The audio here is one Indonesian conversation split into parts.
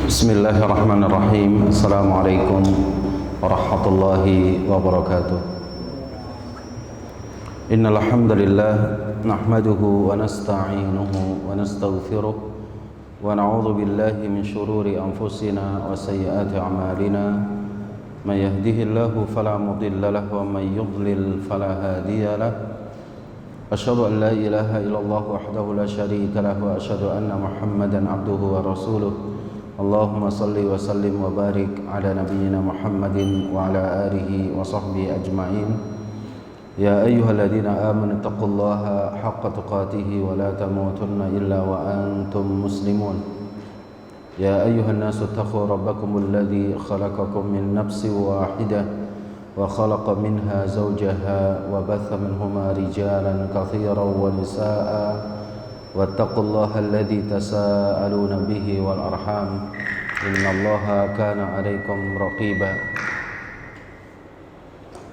Bismillahirrahmanirrahim. Assalamualaikum warahmatullahi wabarakatuh. Innal hamdalillah nahmaduhu wa nasta'inuhu wa nastaghfiruh wa na'udzu billahi min shururi anfusina wa sayyiati a'malina. May yahdihillahu fala mudilla lahu wa may yudlil fala hadiya lahu. Asyhadu an la ilaha illallah wahdahu la syarika lahu wa asyhadu anna Muhammadan abduhu wa rasuluh. Allahumma salli wa sallim wa barik ala nabiyyina Muhammadin wa ala alihi wa sahbihi ajma'in. Ya ayyuhalladzina amanu taqullaha haqqa tuqatih wa la tamutunna illa wa antum muslimun. Ya ayyuhan nasu taqu rabbakumul ladzi khalaqakum min nafsin wahidah wa khalaqa minha zawjaha wa batha minhuma rijalan katsiran wa nisaa'a. Wattaqullaha alladzi tasaaluna bihi wal arham innallaha kana 'alaikum raqiba.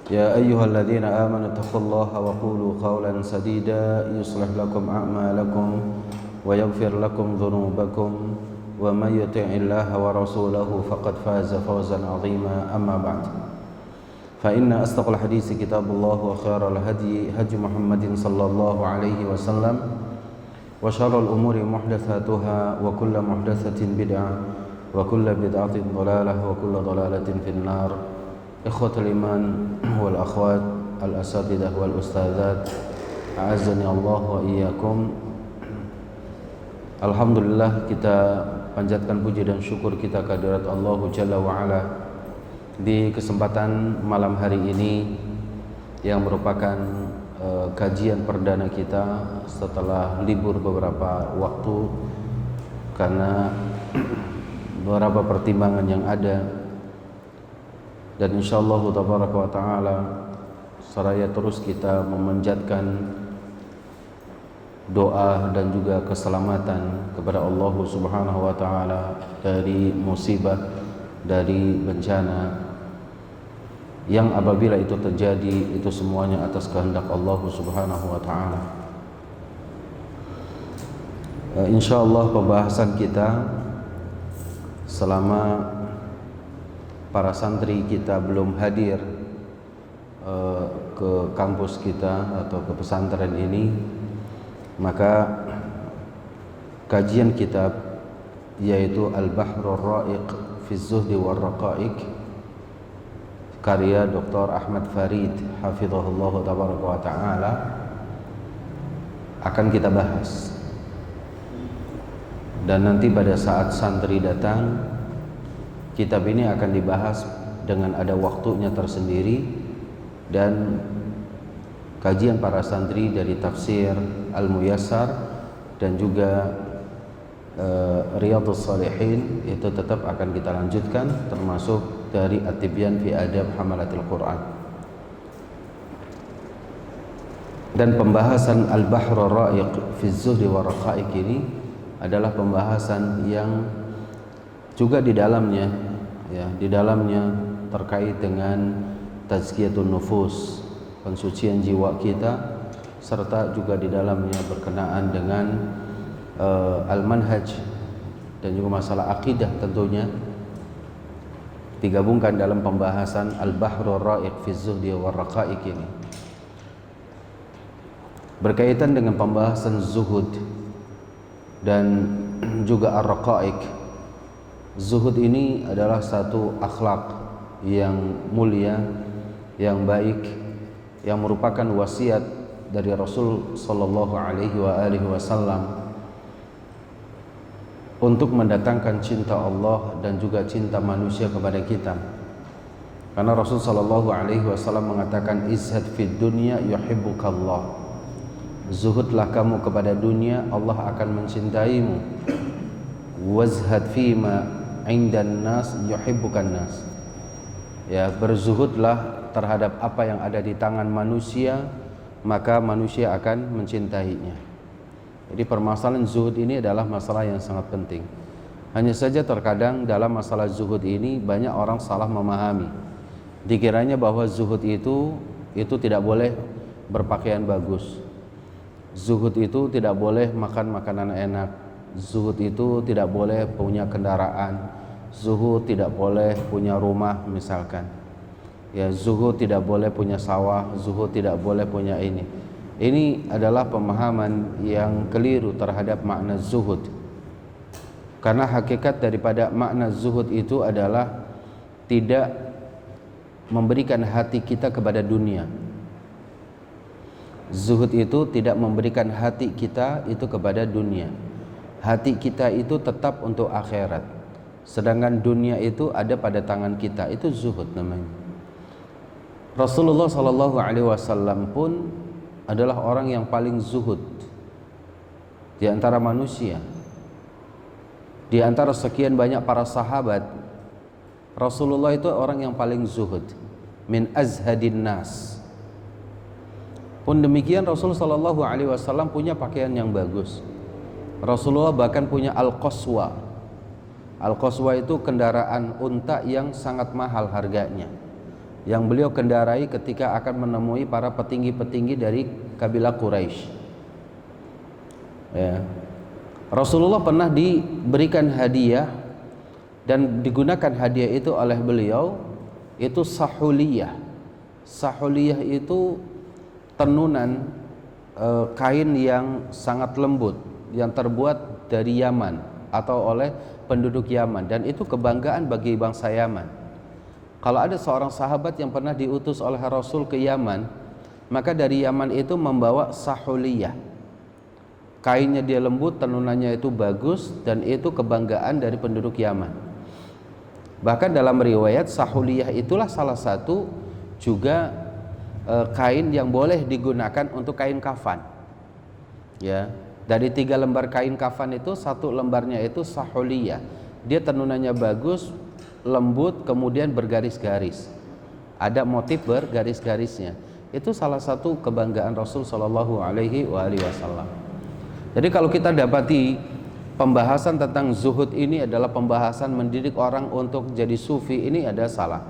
Ya ayyuhalladzina amanu taqullaha wa qulu qawlan sadida yuslih lakum a'malakum wa yaghfir lakum dhunubakum wa may yuti'illaha wa rasulahu faqad faza fawzan 'azima. Amma ba'd. Fa inna asdaqal haditsi kitabullah wa khairal hadyi hadyu Muhammadin sallallahu alaihi wasallam. Wa syarrul umuri muhdatsatuha wa kullu muhdatsatin bid'ah wa kullu bid'atin dhalalah wa kullu dhalalatin finnar. Ikhwatul iman wal akhwat, al asatidah wal ustadzat, a'azzani Allah wa iyyakum. Alhamdulillah, kita panjatkan puji dan syukur kita kehadirat Allah Jalla wa Ala di kesempatan malam hari ini yang merupakan kajian perdana kita setelah libur beberapa waktu karena beberapa pertimbangan yang ada, dan insyaallah tabaraka wa taala seraya terus kita memanjatkan doa dan juga keselamatan kepada Allah Subhanahu wa taala dari musibah, dari bencana yang apabila itu terjadi, itu semuanya atas kehendak Allah Subhanahu wa taala. Insyaallah pembahasan kita selama para santri kita belum hadir ke kampus kita atau ke pesantren ini, maka kajian kitab yaitu Al-Bahrur Ra'iq fi Zuhdi war Raqa'iq karya Dr. Ahmad Farid hafizahullah tabaraka wa ta'ala akan kita bahas. Dan nanti pada saat santri datang, kitab ini akan dibahas dengan ada waktunya tersendiri, dan kajian para santri dari tafsir Al-Muyassar dan juga Riyadhus Shalihin itu tetap akan kita lanjutkan, termasuk dari At-Tibyan fi Adab Hamalatil Quran. Dan pembahasan Al-Bahrur Ra'iq fi Zuhdi wa Raqa'iq ini adalah pembahasan yang juga di dalamnya terkait dengan tazkiyatun nufus, pensucian jiwa kita, serta juga di dalamnya berkenaan dengan al-manhaj dan juga masalah akidah tentunya digabungkan dalam pembahasan Al-Bahrur Ra'iq fi Zuhdi wa Raqa'iq ini. Berkaitan dengan pembahasan zuhud dan juga ar-raqa'iq. Zuhud ini adalah satu akhlak yang mulia, yang baik, yang merupakan wasiat dari Rasul sallallahu alaihi wasallam untuk mendatangkan cinta Allah dan juga cinta manusia kepada kita. Karena Rasul sallallahu alaihi wasallam mengatakan, izhad fid dunya yuhibbukallah. Zuhudlah kamu kepada dunia, Allah akan mencintaimu. Wazhad fima indan nas yuhibbukan nas. Ya, berzuhudlah terhadap apa yang ada di tangan manusia, maka manusia akan mencintainya. Jadi permasalahan zuhud ini adalah masalah yang sangat penting. Hanya saja terkadang dalam masalah zuhud ini banyak orang salah memahami. Dikiranya bahwa zuhud itu tidak boleh berpakaian bagus. Zuhud itu tidak boleh makan makanan enak. Zuhud itu tidak boleh punya kendaraan. zuhud tidak boleh punya rumah misalkan. Ya, zuhud tidak boleh punya sawah, zuhud tidak boleh punya ini. Ini adalah pemahaman yang keliru terhadap makna zuhud. Karena hakikat daripada makna zuhud itu adalah tidak memberikan hati kita kepada dunia. Zuhud itu tidak memberikan hati kita itu kepada dunia. Hati kita itu tetap untuk akhirat. Sedangkan dunia itu ada pada tangan kita. Itu zuhud namanya. Rasulullah SAW pun adalah orang yang paling zuhud di antara manusia. Di antara sekian banyak para sahabat, Rasulullah itu orang yang paling zuhud, min azhadin nas. Pun demikian Rasulullah SAW punya pakaian yang bagus. Rasulullah bahkan punya al-qaswa. Al-qaswa itu kendaraan unta yang sangat mahal harganya, yang beliau kendarai ketika akan menemui para petinggi-petinggi dari kabilah Quraisy. Ya. Rasulullah pernah diberikan hadiah dan digunakan hadiah itu oleh beliau itu sahuliyah. Sahuliyah itu tenunan kain yang sangat lembut yang terbuat dari Yaman atau oleh penduduk Yaman, dan itu kebanggaan bagi bangsa Yaman. Kalau ada seorang sahabat yang pernah diutus oleh Rasul ke Yaman, maka dari Yaman itu membawa sahuliyah. Kainnya dia lembut, tenunannya itu bagus, dan itu kebanggaan dari penduduk Yaman. Bahkan dalam riwayat sahuliyah itulah salah satu juga kain yang boleh digunakan untuk kain kafan. Ya, dari 3 lembar kain kafan itu 1 lembarnya itu sahuliyah. Dia tenunannya bagus, lembut, kemudian bergaris-garis. Ada motif bergaris-garisnya. Itu salah satu kebanggaan Rasul Shallallahu Alaihi Wasallam. Jadi kalau kita dapati pembahasan tentang zuhud ini adalah pembahasan mendidik orang untuk jadi sufi, ini ada salah.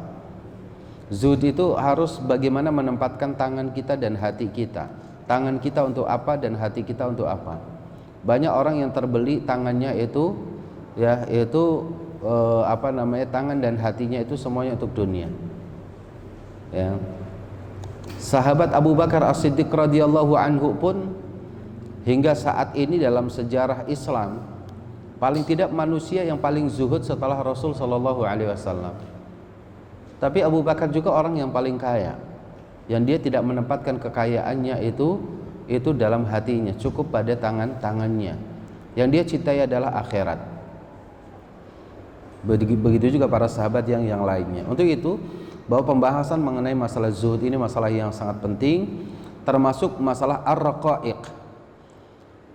Zuhud itu harus bagaimana menempatkan tangan kita dan hati kita. Tangan kita untuk apa dan hati kita untuk apa. Banyak orang yang terbeli tangannya itu ya itu tangan dan hatinya itu semuanya untuk dunia. Ya. Sahabat Abu Bakar As-Siddiq radhiyallahu anhu pun hingga saat ini dalam sejarah Islam paling tidak manusia yang paling zuhud setelah Rasul sallallahu alaihi wasallam. Tapi Abu Bakar juga orang yang paling kaya, yang dia tidak menempatkan kekayaannya itu dalam hatinya, cukup pada tangannya. Yang dia cintai adalah akhirat. Begitu juga para sahabat yang lainnya. Untuk itu, bahwa pembahasan mengenai masalah zuhud ini masalah yang sangat penting, termasuk masalah ar-raqaiq.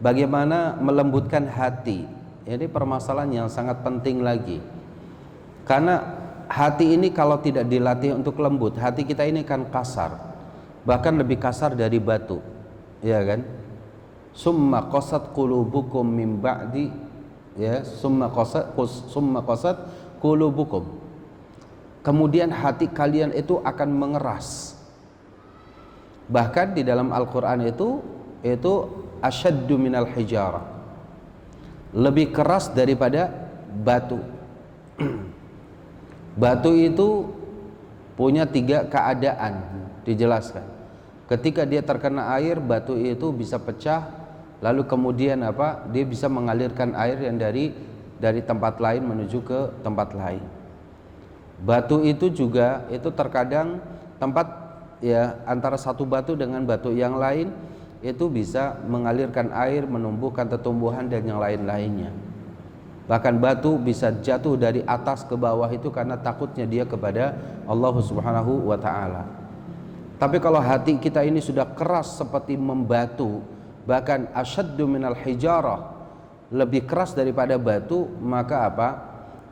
Bagaimana melembutkan hati. Ini permasalahan yang sangat penting lagi. Karena hati ini kalau tidak dilatih untuk lembut, hati kita ini kan kasar, bahkan lebih kasar dari batu, ya kan? Summa qasat qulubukum min ba'di, ya, summa qasat qulubukum. Kemudian hati kalian itu akan mengeras. Bahkan di dalam Al-Qur'an itu asyaddu minal hijarah, lebih keras daripada batu. Batu itu punya 3 keadaan dijelaskan. Ketika dia terkena air, batu itu bisa pecah, lalu kemudian dia bisa mengalirkan air yang dari tempat lain menuju ke tempat lain. Batu itu juga itu terkadang tempat ya antara satu batu dengan batu yang lain itu bisa mengalirkan air, menumbuhkan tumbuhan dan yang lain-lainnya. Bahkan batu bisa jatuh dari atas ke bawah itu karena takutnya dia kepada Allah Subhanahu wa ta'ala. Tapi kalau hati kita ini sudah keras seperti membatu, bahkan asyaddu minal hijarah, lebih keras daripada batu, maka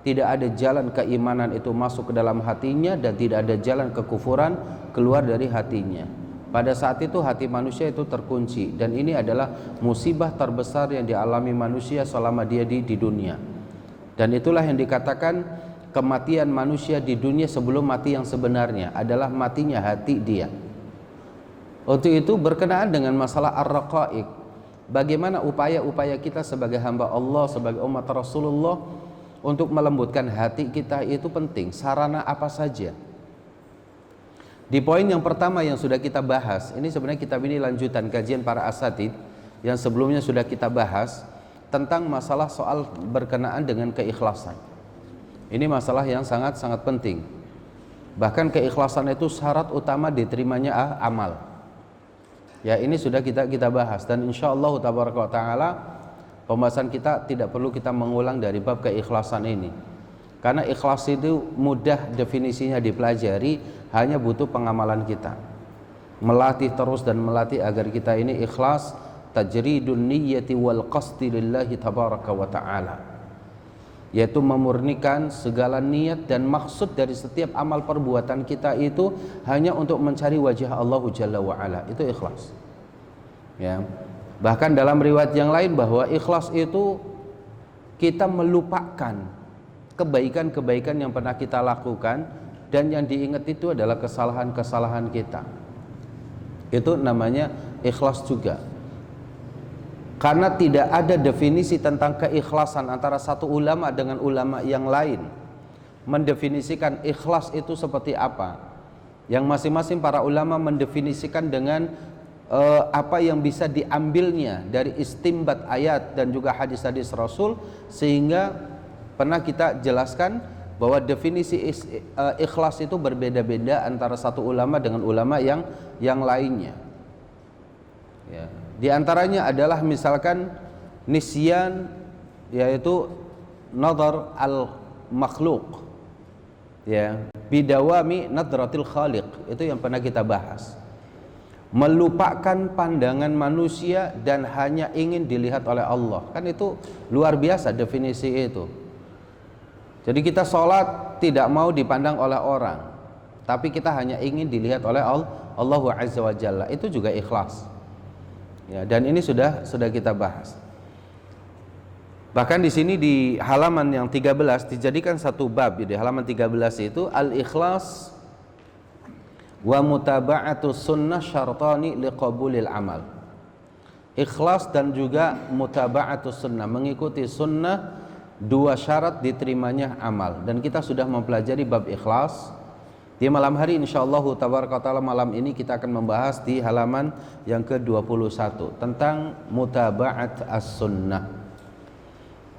tidak ada jalan keimanan itu masuk ke dalam hatinya, dan tidak ada jalan kekufuran keluar dari hatinya. Pada saat itu hati manusia itu terkunci, dan ini adalah musibah terbesar yang dialami manusia selama dia di dunia. Dan itulah yang dikatakan kematian manusia di dunia sebelum mati yang sebenarnya adalah matinya hati dia. Untuk itu berkenaan dengan masalah ar-raqaiq, bagaimana upaya-upaya kita sebagai hamba Allah, sebagai umat Rasulullah untuk melembutkan hati kita itu penting. Sarana apa saja? Di poin yang pertama yang sudah kita bahas, ini sebenarnya kitab ini lanjutan kajian para asatid yang sebelumnya sudah kita bahas tentang masalah soal berkenaan dengan keikhlasan. Ini masalah yang sangat-sangat penting. Bahkan keikhlasan itu syarat utama diterimanya amal. Ya, ini sudah kita bahas, dan insyaallah taala pembahasan kita tidak perlu kita mengulang dari bab keikhlasan ini. Karena ikhlas itu mudah definisinya dipelajari, hanya butuh pengamalan kita. Melatih terus dan melatih agar kita ini ikhlas, tajridun niyyati wal qasdi lillahi tabaraka wa ta'ala. Yaitu memurnikan segala niat dan maksud dari setiap amal perbuatan kita itu hanya untuk mencari wajah Allah Jalla wa Ala. Itu ikhlas. Ya. Bahkan dalam riwayat yang lain bahwa ikhlas itu kita melupakan kebaikan-kebaikan yang pernah kita lakukan, dan yang diingat itu adalah kesalahan-kesalahan kita. Itu namanya ikhlas juga. Karena tidak ada definisi tentang keikhlasan antara satu ulama dengan ulama yang lain. Mendefinisikan ikhlas itu seperti apa, yang masing-masing para ulama mendefinisikan dengan apa yang bisa diambilnya dari istimbat ayat dan juga hadis-hadis Rasul, sehingga pernah kita jelaskan bahwa definisi ikhlas itu berbeda-beda antara satu ulama dengan ulama yang lainnya. Ya. Di antaranya adalah misalkan nisyan, yaitu nadhar al-makhluq, ya, bidawami nadratil khaliq, itu yang pernah kita bahas. Melupakan pandangan manusia dan hanya ingin dilihat oleh Allah. Kan itu luar biasa definisi itu. Jadi kita sholat tidak mau dipandang oleh orang, tapi kita hanya ingin dilihat oleh Allah Azza wa Jalla. Itu juga ikhlas. Ya, dan ini sudah kita bahas. Bahkan di sini di halaman yang 13 dijadikan satu bab. Di halaman 13 itu al-ikhlas wa mutaba'atu sunnah syartani liqabulil amal. Ikhlas dan juga mutaba'atu sunnah, mengikuti sunnah, dua syarat diterimanya amal. Dan kita sudah mempelajari bab ikhlas. Di malam hari insyaallah tabaraka taala malam ini kita akan membahas di halaman yang ke-21 tentang mutaba'at as-sunnah.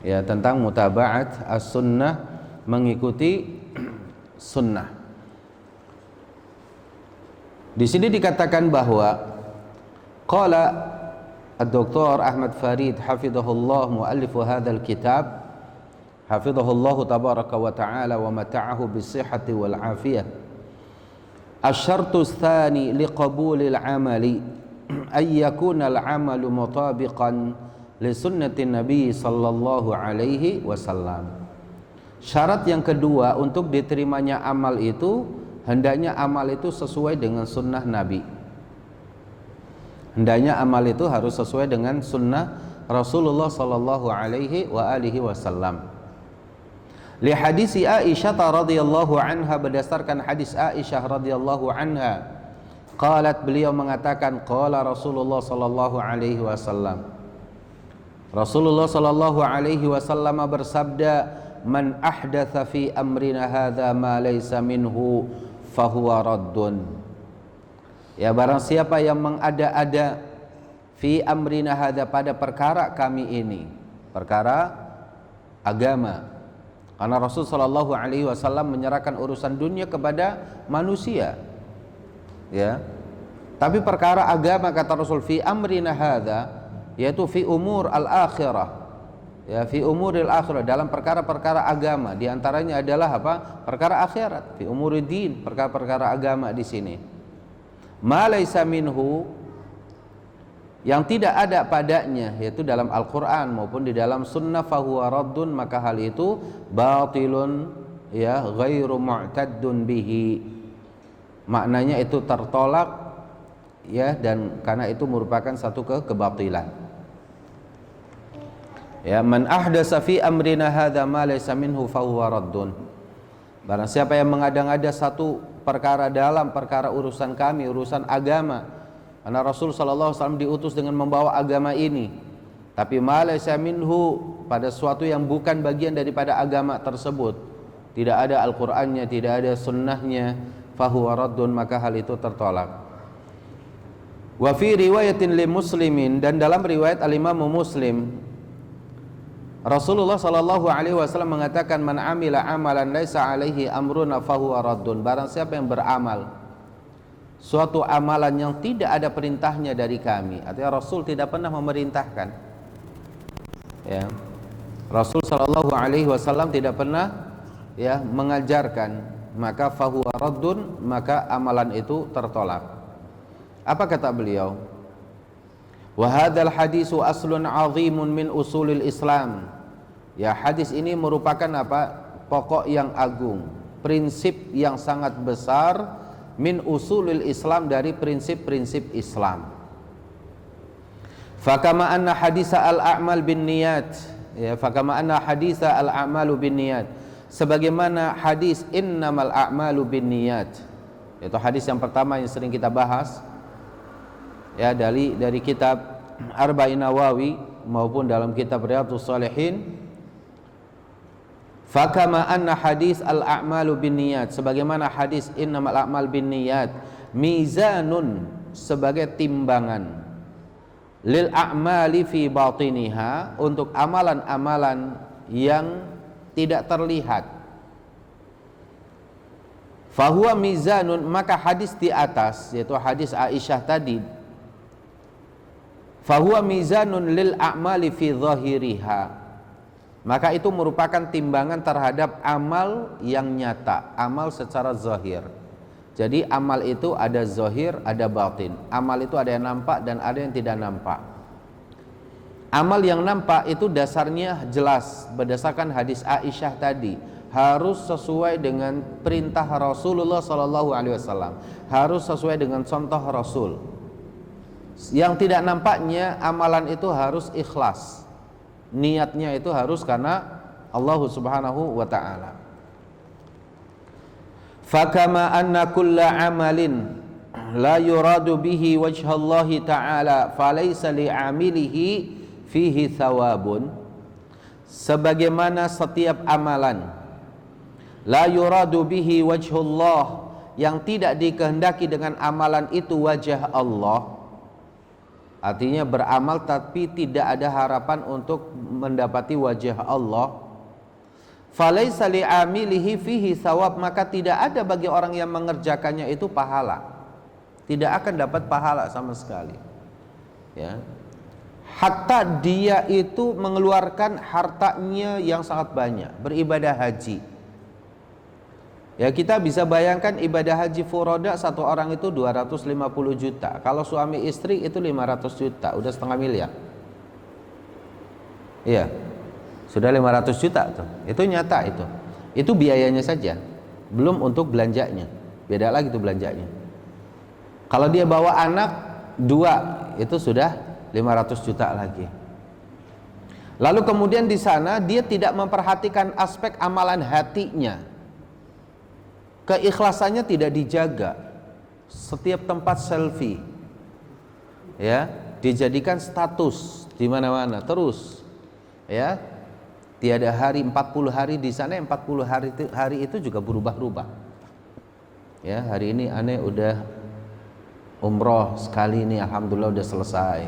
Ya, tentang mutaba'at as-sunnah, mengikuti sunnah. Di sini dikatakan bahwa qala ad-doktor Ahmad Farid hafizahullah muallif hadzal kitab hafizahullah tabaraka wa ta'ala wa mata'ahu bisihhati wal afiyah. Asy-syartu tsani liqabulil amali ay yakuna al-amalu mutabiqan li sunnati Nabi sallallahu alaihi wasallam. Syarat yang kedua untuk diterimanya amal itu, hendaknya amal itu sesuai dengan sunnah Nabi. Hendaknya amal itu harus sesuai dengan sunnah Rasulullah sallallahu alaihi wasallam. Li hadisi Aisyah radhiyallahu anha, berdasarkan hadis Aisyah radhiyallahu anha, qalat, beliau mengatakan, qala Rasulullah sallallahu alaihi wasallam, Rasulullah sallallahu alaihi wasallam bersabda, man ahdatsa fi amrina hadza ma laysa minhu fahuwa raddun. Ya, barang siapa yang mengada-ada fi amrina hadza, pada perkara kami ini, perkara agama. Karena Rasul sallallahu alaihi wasallam menyerahkan urusan dunia kepada manusia. Ya. Tapi perkara agama, kata Rasul, fi amrina hadza, yaitu fi umur al-akhirah. Ya, fi umuril akhirah, dalam perkara-perkara agama, di antaranya adalah apa? Perkara akhirat, fi umuriddin, perkara-perkara agama di sini. Ma laisa minhu, yang tidak ada padanya, yaitu dalam Al-Quran maupun di dalam sunnah, fahuwa raddun, maka hal itu batilun, ya, ghairu mu'taddun bihi, maknanya itu tertolak, ya, dan karena itu merupakan satu kebatilan. Ya, man ahdasa fi amrina hadza ma laysa minhu fahuwa raddun. Barang siapa yang mengada-ngada satu perkara dalam perkara urusan kami, urusan agama. Karena Rasul sallallahu alaihi wasallam diutus dengan membawa agama ini, tapi ma laysa minhu, pada sesuatu yang bukan bagian daripada agama tersebut, tidak ada Al-Qur'annya, tidak ada sunnahnya, fahuwa raddun, maka hal itu tertolak. Wa fi riwayatin li Muslimin, dan dalam riwayat al-Imam Muslim, Rasulullah sallallahu alaihi wasallam mengatakan, man amila amalan laisa alaihi amruna fahuwa raddun. Barang siapa yang beramal suatu amalan yang tidak ada perintahnya dari kami, artinya Rasul tidak pernah memerintahkan, ya, Rasul sallallahu alaihi wasallam tidak pernah, ya, mengajarkan, maka fahuwa raddun, maka amalan itu tertolak. Apa kata beliau? Wa hadzal hadisu aslun 'azimun min usulil Islam. Ya, hadis ini merupakan apa? Pokok yang agung, prinsip yang sangat besar, min usulil Islam, dari prinsip-prinsip Islam. Fakama anna hadisa al-a'mal bin niyat, ya, fakama anna hadisa al-a'malu bin niyat, sebagaimana hadis innamal a'malu bin niyat, itu hadis yang pertama yang sering kita bahas, ya, dari kitab Arba'in Nawawi maupun dalam kitab Riyadhus Shalihin. Fakama anna hadis al-a'malu bin niyat, sebagaimana hadis innamal a'mal bin niyat, mizanun, sebagai timbangan, lil a'mali fi batiniha, untuk amalan-amalan yang tidak terlihat. Fahuwa mizanun, maka hadis di atas, yaitu hadis Aisyah tadi, fahuwa mizanun lil a'mali fi zahiriha, maka itu merupakan timbangan terhadap amal yang nyata, amal secara zahir. Jadi amal itu ada zahir, ada batin. Amal itu ada yang nampak dan ada yang tidak nampak. Amal yang nampak itu dasarnya jelas berdasarkan hadis Aisyah tadi, harus sesuai dengan perintah Rasulullah SAW, harus sesuai dengan contoh Rasul. Yang tidak nampaknya, amalan itu harus ikhlas, niatnya itu harus karena Allah Subhanahu wa ta'ala. Fakama anna kulla amalin la yuradu bihi wajhallahi ta'ala falaysa li'amilihi fihi thawabun, sebagaimana setiap amalan la yuradu bihi wajhullah, yang tidak dikehendaki dengan amalan itu wajah Allah, artinya beramal tapi tidak ada harapan untuk mendapati wajah Allah, falaisa li'amilihi fihi thawab, maka tidak ada bagi orang yang mengerjakannya itu pahala, tidak akan dapat pahala sama sekali, ya, hatta dia itu mengeluarkan hartanya yang sangat banyak beribadah haji. Ya, kita bisa bayangkan ibadah haji furoda satu orang itu 250 juta. Kalau suami istri itu 500 juta, udah setengah miliar. Iya, sudah 500 juta tuh. Itu nyata itu. Itu biayanya saja, belum untuk belanjanya. Beda lagi tuh belanjanya. Kalau dia bawa anak 2, itu sudah 500 juta lagi. Lalu kemudian di sana dia tidak memperhatikan aspek amalan hatinya. Keikhlasannya tidak dijaga. Setiap tempat selfie, ya, dijadikan status di mana-mana terus, ya. Tiada hari 40 hari di sana, 40 hari itu juga berubah-ubah. Ya, hari ini aneh udah umroh sekali ini, alhamdulillah udah selesai.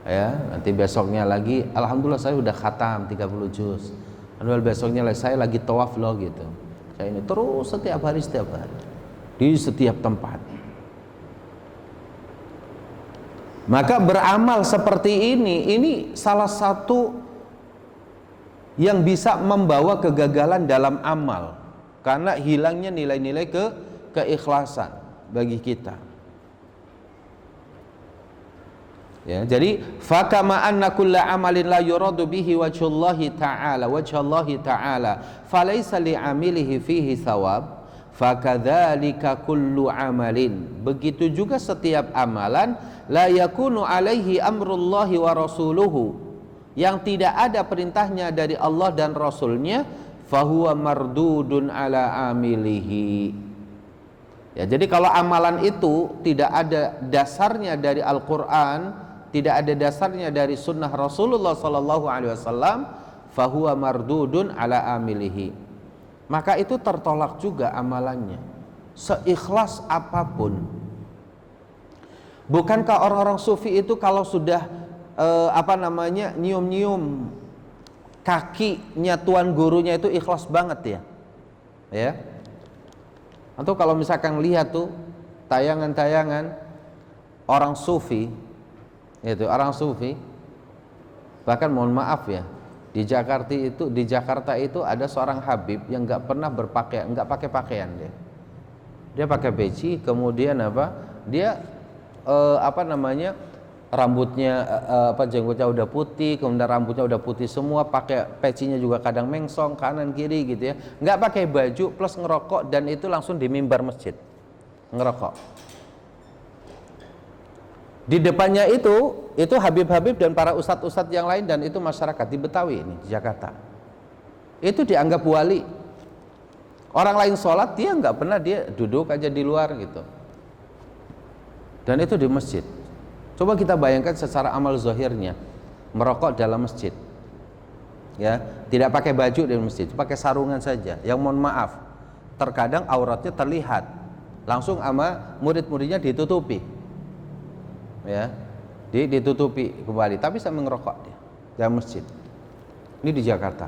Ya, nanti besoknya lagi alhamdulillah saya udah khatam 30 juz. Alhamdulillah besoknya lagi saya lagi tawaf loh gitu. Saya ini terus setiap hari di setiap tempat. Maka beramal seperti ini salah satu yang bisa membawa kegagalan dalam amal, karena hilangnya nilai-nilai keikhlasan bagi kita. Ya, jadi fakama anna kulla amalin la yuradu bihi wajhullahi ta'ala falaysa li'amilihi fihi thawab fakadzalika kullu amalin, begitu juga setiap amalan la yakunu alaihi amrullahi wa rasuluhu, yang tidak ada perintahnya dari Allah dan Rasulnya, fahuwa mardudun ala amilihi. Ya, jadi kalau amalan itu tidak ada dasarnya dari Al-Quran, tidak ada dasarnya dari sunnah Rasulullah sallallahu alaihi wasallam, fahuwa mardudun ala amilihi. Maka itu tertolak juga amalannya, seikhlas apapun. Bukankah orang-orang sufi itu kalau sudah nyium-nyium kakinya tuan gurunya itu ikhlas banget ya? Atau kalau misalkan lihat tuh tayangan-tayangan orang sufi, bahkan mohon maaf ya, di Jakarta itu ada seorang Habib yang nggak pernah nggak pakai pakaian dia pakai peci, kemudian rambutnya jenggotnya udah putih, kemudian rambutnya udah putih semua, pakai pecinya juga kadang mengsong kanan kiri gitu ya, nggak pakai baju plus ngerokok, dan itu langsung di mimbar masjid ngerokok. Di depannya itu Habib-habib dan para ustadz-ustadz yang lain, dan itu masyarakat di Betawi ini di Jakarta. Itu dianggap wali. Orang lain sholat dia nggak pernah, dia duduk aja di luar gitu. Dan itu di masjid. Coba kita bayangkan secara amal zahirnya, merokok dalam masjid, ya, tidak pakai baju di masjid, pakai sarungan saja, yang mohon maaf, terkadang auratnya terlihat, langsung sama murid-muridnya ditutupi, ya, ditutupi kembali, tapi sambil ngerokok dia dalam masjid. Ini di Jakarta,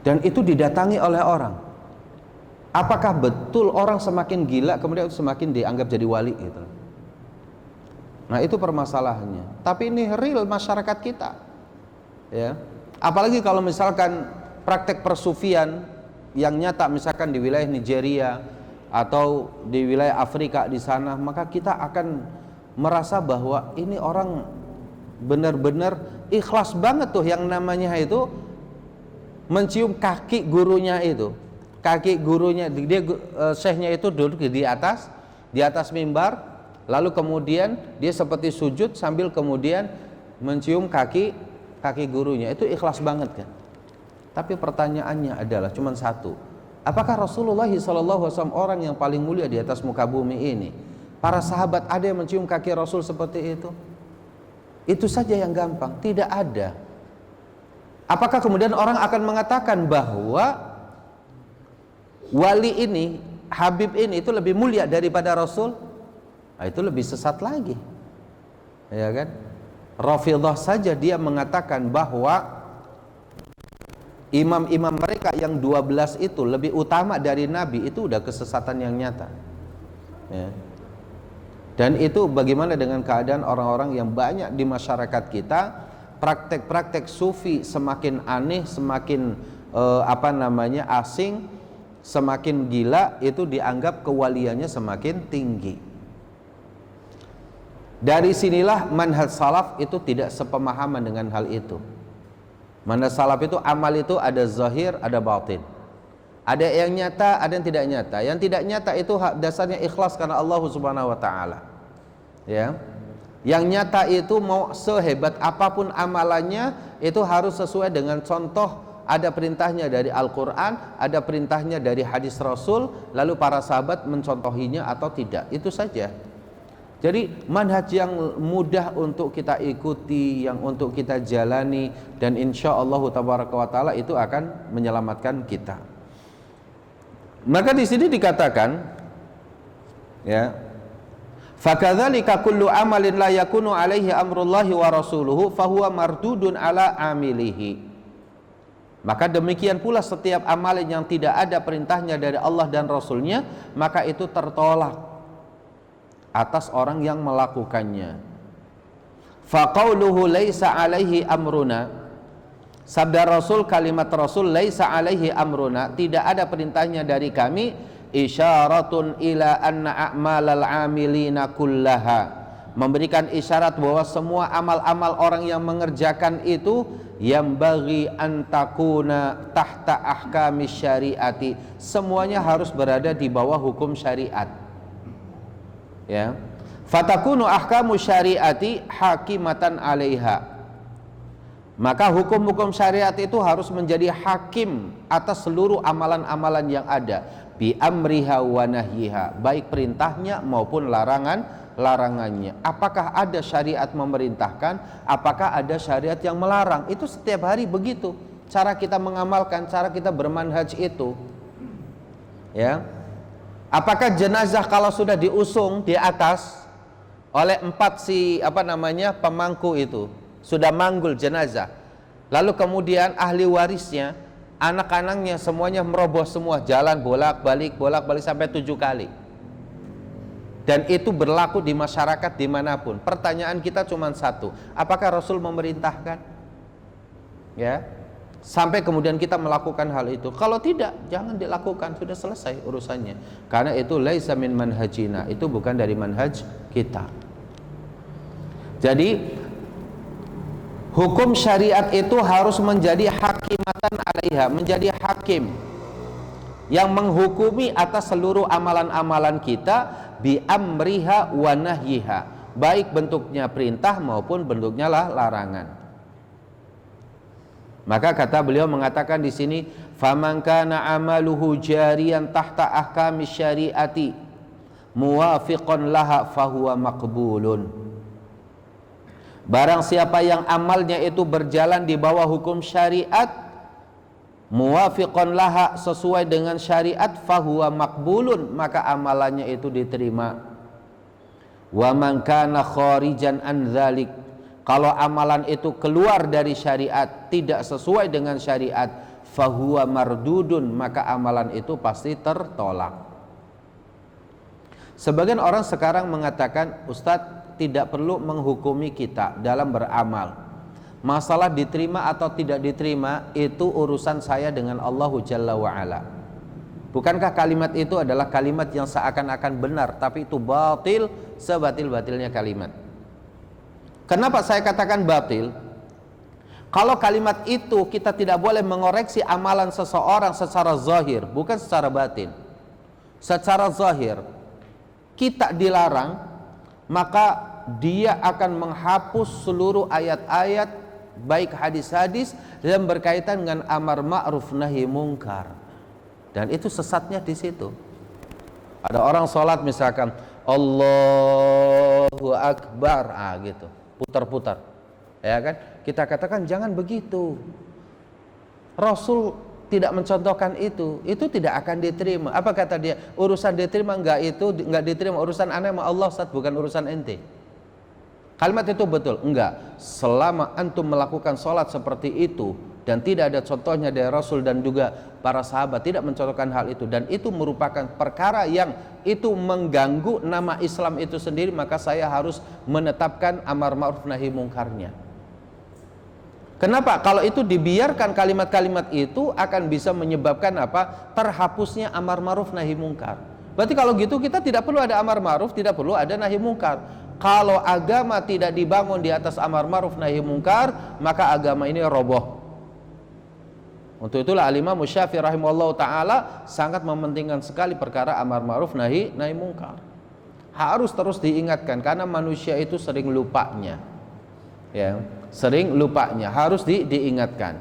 dan itu didatangi oleh orang. Apakah betul orang semakin gila kemudian semakin dianggap jadi wali gitu? Nah, itu permasalahannya. Tapi ini real masyarakat kita, ya. Apalagi kalau misalkan praktek persufian yang nyata, misalkan di wilayah Nigeria atau di wilayah Afrika di sana, maka kita akan merasa bahwa ini orang benar-benar ikhlas banget tuh, yang namanya itu mencium kaki gurunya itu. Kaki gurunya, dia syekhnya itu duduk di atas mimbar. Lalu kemudian dia seperti sujud sambil kemudian mencium kaki gurunya. Itu ikhlas banget kan. Tapi pertanyaannya adalah cuma satu. Apakah Rasulullah SAW orang yang paling mulia di atas muka bumi ini? Para sahabat ada yang mencium kaki Rasul seperti itu? Itu saja yang gampang. Tidak ada. Apakah kemudian orang akan mengatakan bahwa wali ini, Habib ini itu lebih mulia daripada Rasul? Nah, itu lebih sesat lagi, ya kan? Rafidhah saja dia mengatakan bahwa imam-imam mereka yang 12 itu lebih utama dari Nabi, itu udah kesesatan yang nyata, ya. Dan itu bagaimana dengan keadaan orang-orang yang banyak di masyarakat kita, praktek-praktek sufi semakin aneh, semakin asing, semakin gila, itu dianggap kewaliannya semakin tinggi. Dari sinilah manhaj salaf itu tidak sepemahaman dengan hal itu. Manhaj salaf itu amal itu ada zahir, ada batin. Ada yang nyata, ada yang tidak nyata. Yang tidak nyata itu dasarnya ikhlas karena Allah Subhanahu wa taala. Ya. Yang nyata itu mau sehebat apapun amalannya, itu harus sesuai dengan contoh, ada perintahnya dari Al-Qur'an, ada perintahnya dari hadis Rasul, lalu para sahabat mencontohinya atau tidak. Itu saja. Jadi manhaj yang mudah untuk kita ikuti, yang untuk kita jalani, dan insya Allah tabaraka wa taala itu akan menyelamatkan kita. Maka di sini dikatakan, ya, fakadzalika kullu amalin la yakunu alaihi amrullahi wa rasuluhu fahuwa mardudun ala amilihi. Maka demikian pula setiap amalan yang tidak ada perintahnya dari Allah dan Rasulnya, maka itu tertolak atas orang yang melakukannya. Faqauluhu laisa alaihi amruna, sabda Rasul, kalimat Rasul laisa alaihi amruna, tidak ada perintahnya dari kami, isyaratun ila anna a'malal amilina kullaha, memberikan isyarat bahwa semua amal-amal orang yang mengerjakan itu yang bagi antakuna tahta ahkami syariati, semuanya harus berada di bawah hukum syariat. Ya, fatakunu ahkamu syariati hakimatan alaiha, maka hukum-hukum syariat itu harus menjadi hakim atas seluruh amalan-amalan yang ada, bi amriha wa nahyiha, baik perintahnya maupun larangannya. Apakah ada syariat memerintahkan, apakah ada syariat yang melarang? Itu setiap hari begitu cara kita mengamalkan, cara kita bermanhaj itu. Ya. Apakah jenazah kalau sudah diusung di atas oleh 4 pemangku itu, sudah manggul jenazah, lalu kemudian ahli warisnya, anak-anaknya semuanya merobos semua, jalan bolak-balik sampai 7 kali. Dan itu berlaku di masyarakat dimanapun. Pertanyaan kita cuma satu, apakah Rasul memerintahkan? Ya, sampai kemudian kita melakukan hal itu. Kalau tidak, jangan dilakukan, sudah selesai urusannya. Karena itu laisa min manhajina, itu bukan dari manhaj kita. Jadi hukum syariat itu harus menjadi hakimatan alaiha, menjadi hakim yang menghukumi atas seluruh amalan-amalan kita, bi amriha wa nahyiha, baik bentuknya perintah maupun bentuknya larangan. Maka kata beliau mengatakan di sini, faman kana amaluhu jariyan tahta ahkami syariati muwafiqan laha fahuwa maqbulun. Barang siapa yang amalnya itu berjalan di bawah hukum syariat, muwafiqan laha, sesuai dengan syariat, fahuwa maqbulun, maka amalannya itu diterima. Wa man kana kharijan an dzalik, kalau amalan itu keluar dari syariat, tidak sesuai dengan syariat, fahuwa mardudun, maka amalan itu pasti tertolak. Sebagian orang sekarang mengatakan, Ustadz, tidak perlu menghukumi kita dalam beramal. Masalah diterima atau tidak diterima itu urusan saya dengan Allah Jalla wa'ala. Bukankah kalimat itu adalah kalimat yang seakan-akan benar, tapi itu batil sebatil-batilnya kalimat. Kenapa saya katakan batil? Kalau kalimat itu kita tidak boleh mengoreksi amalan seseorang secara zahir, bukan secara batin. Secara zahir kita dilarang, maka dia akan menghapus seluruh ayat-ayat, baik hadis-hadis yang berkaitan dengan amar ma'ruf nahi mungkar. Dan itu sesatnya di situ. Ada orang sholat misalkan Allahu Akbar, gitu, putar-putar, ya kan? Kita katakan jangan begitu. Rasul tidak mencontohkan itu tidak akan diterima. Apa kata dia? Urusan diterima enggak diterima, urusan aneh sama Allah, Ustaz, bukan urusan ente. Kalimat itu betul? Enggak. Selama antum melakukan sholat seperti itu dan tidak ada contohnya dari Rasul dan juga para sahabat tidak mencontohkan hal itu, dan itu merupakan perkara yang itu mengganggu nama Islam itu sendiri, maka saya harus menetapkan amar ma'ruf nahi mungkarnya. Kenapa? Kalau itu dibiarkan, kalimat-kalimat itu akan bisa menyebabkan apa? Terhapusnya amar ma'ruf nahi mungkar. Berarti kalau gitu kita tidak perlu ada amar ma'ruf, tidak perlu ada nahi mungkar. Kalau agama tidak dibangun di atas amar ma'ruf nahi mungkar, maka agama ini roboh. Untuk itulah Al-Imam Syafi'i rahimahullah ta'ala sangat mementingkan sekali perkara amar ma'ruf nahi mungkar. Harus terus diingatkan, karena manusia itu sering lupanya, ya, sering lupanya, harus diingatkan.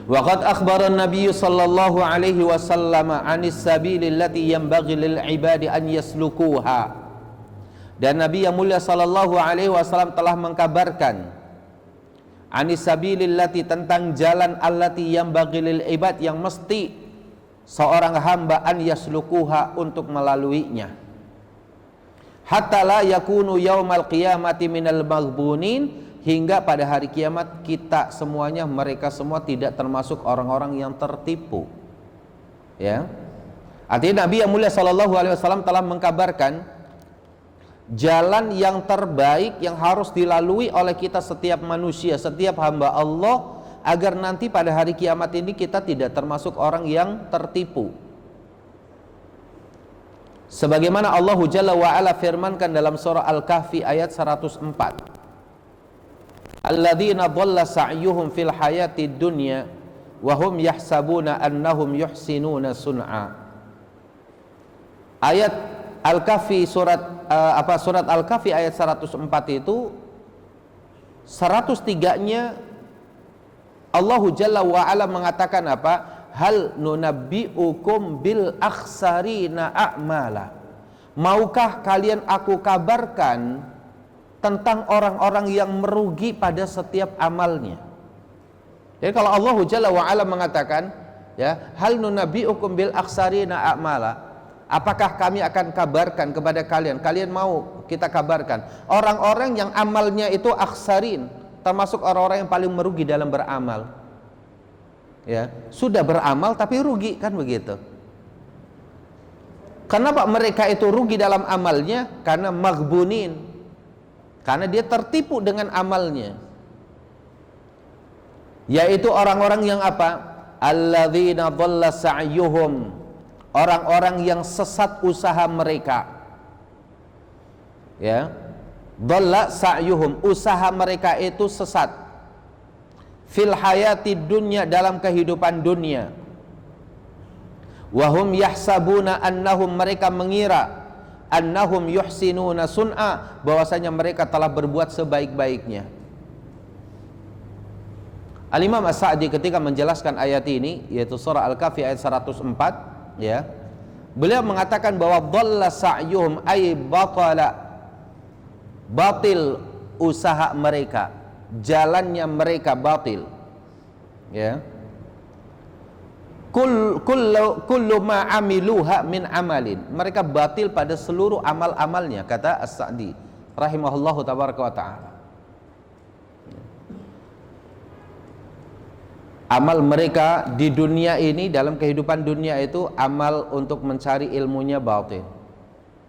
Waqad akhbara an-nabiy sallallahu alaihi wasallam 'anis sabilil lati yanbaghi lil ibadi an yaslukuha. Dan Nabi yang mulia sallallahu alaihi wasallam telah mengkabarkan anis sabilil lati, tentang jalan allati yanbaghi lil ibad, yang mesti seorang hamba an yaslukuha, untuk melaluinya. Hatta la yakunu yaumal qiyamati minal maghbunin, hingga pada hari kiamat kita semuanya, mereka semua tidak termasuk orang-orang yang tertipu. Ya. Artinya Nabi yang mulia sallallahu alaihi wasallam telah mengkabarkan jalan yang terbaik yang harus dilalui oleh kita setiap manusia, setiap hamba Allah, agar nanti pada hari kiamat ini kita tidak termasuk orang yang tertipu. Sebagaimana Allah Jalla wa Ala firmankan dalam surah Al-Kahfi ayat 104. Alladzina dhalla sa'yuhum fil hayati dunya wa hum yahsabuna annahum yuhsinuna sun'a. Ayat Al-Kahfi surat Al-Kahfi ayat 104 itu 103-nya Allah Jalla wa Ala mengatakan apa? Hal nunabbi'ukum bil akhsarina a'mala. maukah kalian aku kabarkan tentang orang-orang yang merugi pada setiap amalnya? Jadi kalau Allah Jalla wa Ala mengatakan, ya, hal nunabbi'ukum bil akhsarina a'mala, apakah kami akan kabarkan kepada kalian, kalian mau kita kabarkan orang-orang yang amalnya itu akhsarin, termasuk orang-orang yang paling merugi dalam beramal. Ya, sudah beramal tapi rugi, kan begitu. Kenapa mereka itu rugi dalam amalnya? Karena maghbunin, karena dia tertipu dengan amalnya. Yaitu orang-orang yang apa? Alladzina dhalla sa'yuhum, orang-orang yang sesat usaha mereka. Ya, dhalla sa'yuhum, usaha mereka itu sesat. Fil hayati dunya, dalam kehidupan dunia. Wahum yahsabuna annahum, mereka mengira, annahum yuhsinuna sun'a, bahwasanya mereka telah berbuat sebaik-baiknya. Al-Imam As-Sa'di ketika menjelaskan ayat ini, yaitu surah Al-Kahfi ayat 104, ya, beliau mengatakan bahwa dhalla sa'yuhum ay batala, batil usaha mereka, jalannya mereka batil. Ya, kullu ma amiluha min amalin, mereka batil pada seluruh amal-amalnya, kata As-Sa'di rahimahullahu tabaraka wa ta'ala. Amal mereka di dunia ini, dalam kehidupan dunia itu, amal untuk mencari ilmunya batil,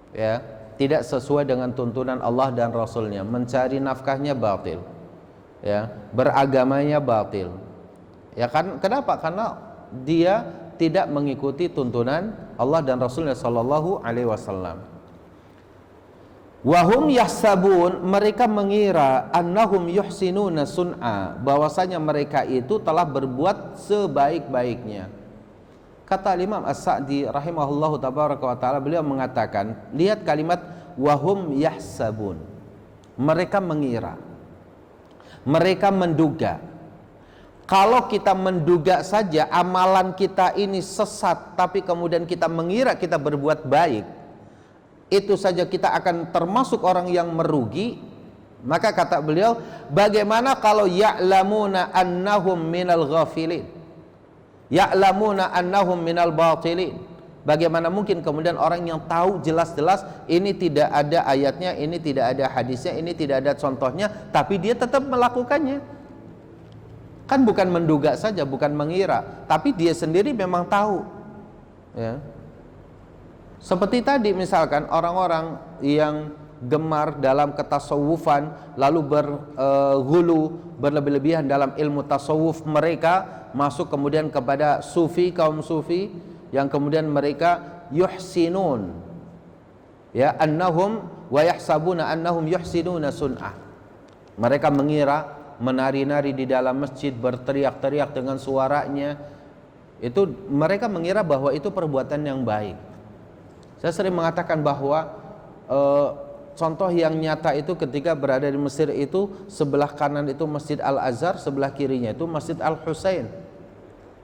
ya, tidak sesuai dengan tuntunan Allah dan Rasulnya, mencari nafkahnya batil, ya, beragamanya batil, ya kan? Kenapa? Karena dia tidak mengikuti tuntunan Allah dan Rasulnya Shallallahu Alaihi Wasallam. Wahum yahsabun, mereka mengira, annahum yuhsinuna sun'a, bahwasanya mereka itu telah berbuat sebaik-baiknya. Kata Imam As-Sa'di rahimahullahu tabaraka wa ta'ala, beliau mengatakan, lihat kalimat wahum yahsabun, mereka mengira, mereka menduga. Kalau kita menduga saja amalan kita ini sesat, tapi kemudian kita mengira kita berbuat baik, itu saja kita akan termasuk orang yang merugi. Maka kata beliau, bagaimana kalau ya'lamuna annahum minal ghafilin, ya'lamuna annahum minal batilin? Bagaimana mungkin kemudian orang yang tahu jelas-jelas ini tidak ada ayatnya, ini tidak ada hadisnya, ini tidak ada contohnya, tapi dia tetap melakukannya? Kan bukan menduga saja, bukan mengira, tapi dia sendiri memang tahu, ya. Seperti tadi misalkan orang-orang yang gemar dalam ketasawufan, lalu berghulu, berlebih-lebihan dalam ilmu tasawuf mereka, masuk kemudian kepada sufi, kaum sufi, yang kemudian mereka yuhsinun, ya, annahum wa yahsabuna annahum yuhsinuna sun'ah. Mereka mengira menari-nari di dalam masjid, berteriak-teriak dengan suaranya, itu mereka mengira bahwa itu perbuatan yang baik. Saya sering mengatakan bahwa contoh yang nyata itu ketika berada di Mesir itu, sebelah kanan itu Masjid Al-Azhar, sebelah kirinya itu Masjid Al-Husain.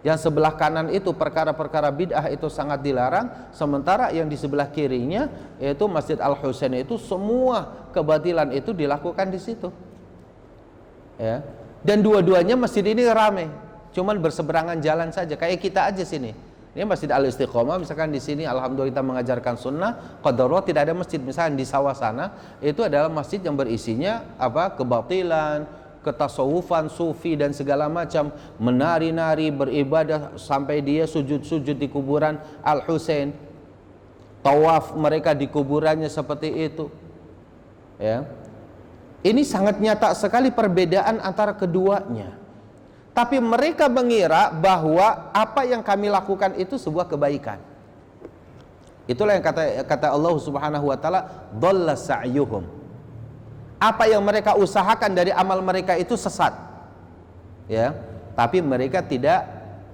Yang sebelah kanan itu perkara-perkara bid'ah itu sangat dilarang, sementara yang di sebelah kirinya yaitu Masjid Al-Husain itu semua kebatilan itu dilakukan di situ. Ya. Dan dua-duanya masjid ini ramai, cuman berseberangan jalan saja, kayak kita aja sini. Ini Masjid Al-Istiqomah, misalkan di sini alhamdulillah kita mengajarkan sunnah, qadarullah tidak ada masjid. Misalkan di sawah sana itu adalah masjid yang berisinya apa? Kebatilan, ketasawufan, sufi dan segala macam, menari-nari, beribadah sampai dia sujud-sujud di kuburan Al-Husain. Tawaf mereka di kuburannya seperti itu. Ya. Ini sangat nyata sekali perbedaan antara keduanya. Tapi mereka mengira bahwa apa yang kami lakukan itu sebuah kebaikan. Itulah yang kata Allah Subhanahu wa taala, dhalla sa'yuhum. Apa yang mereka usahakan dari amal mereka itu sesat. Ya, tapi mereka tidak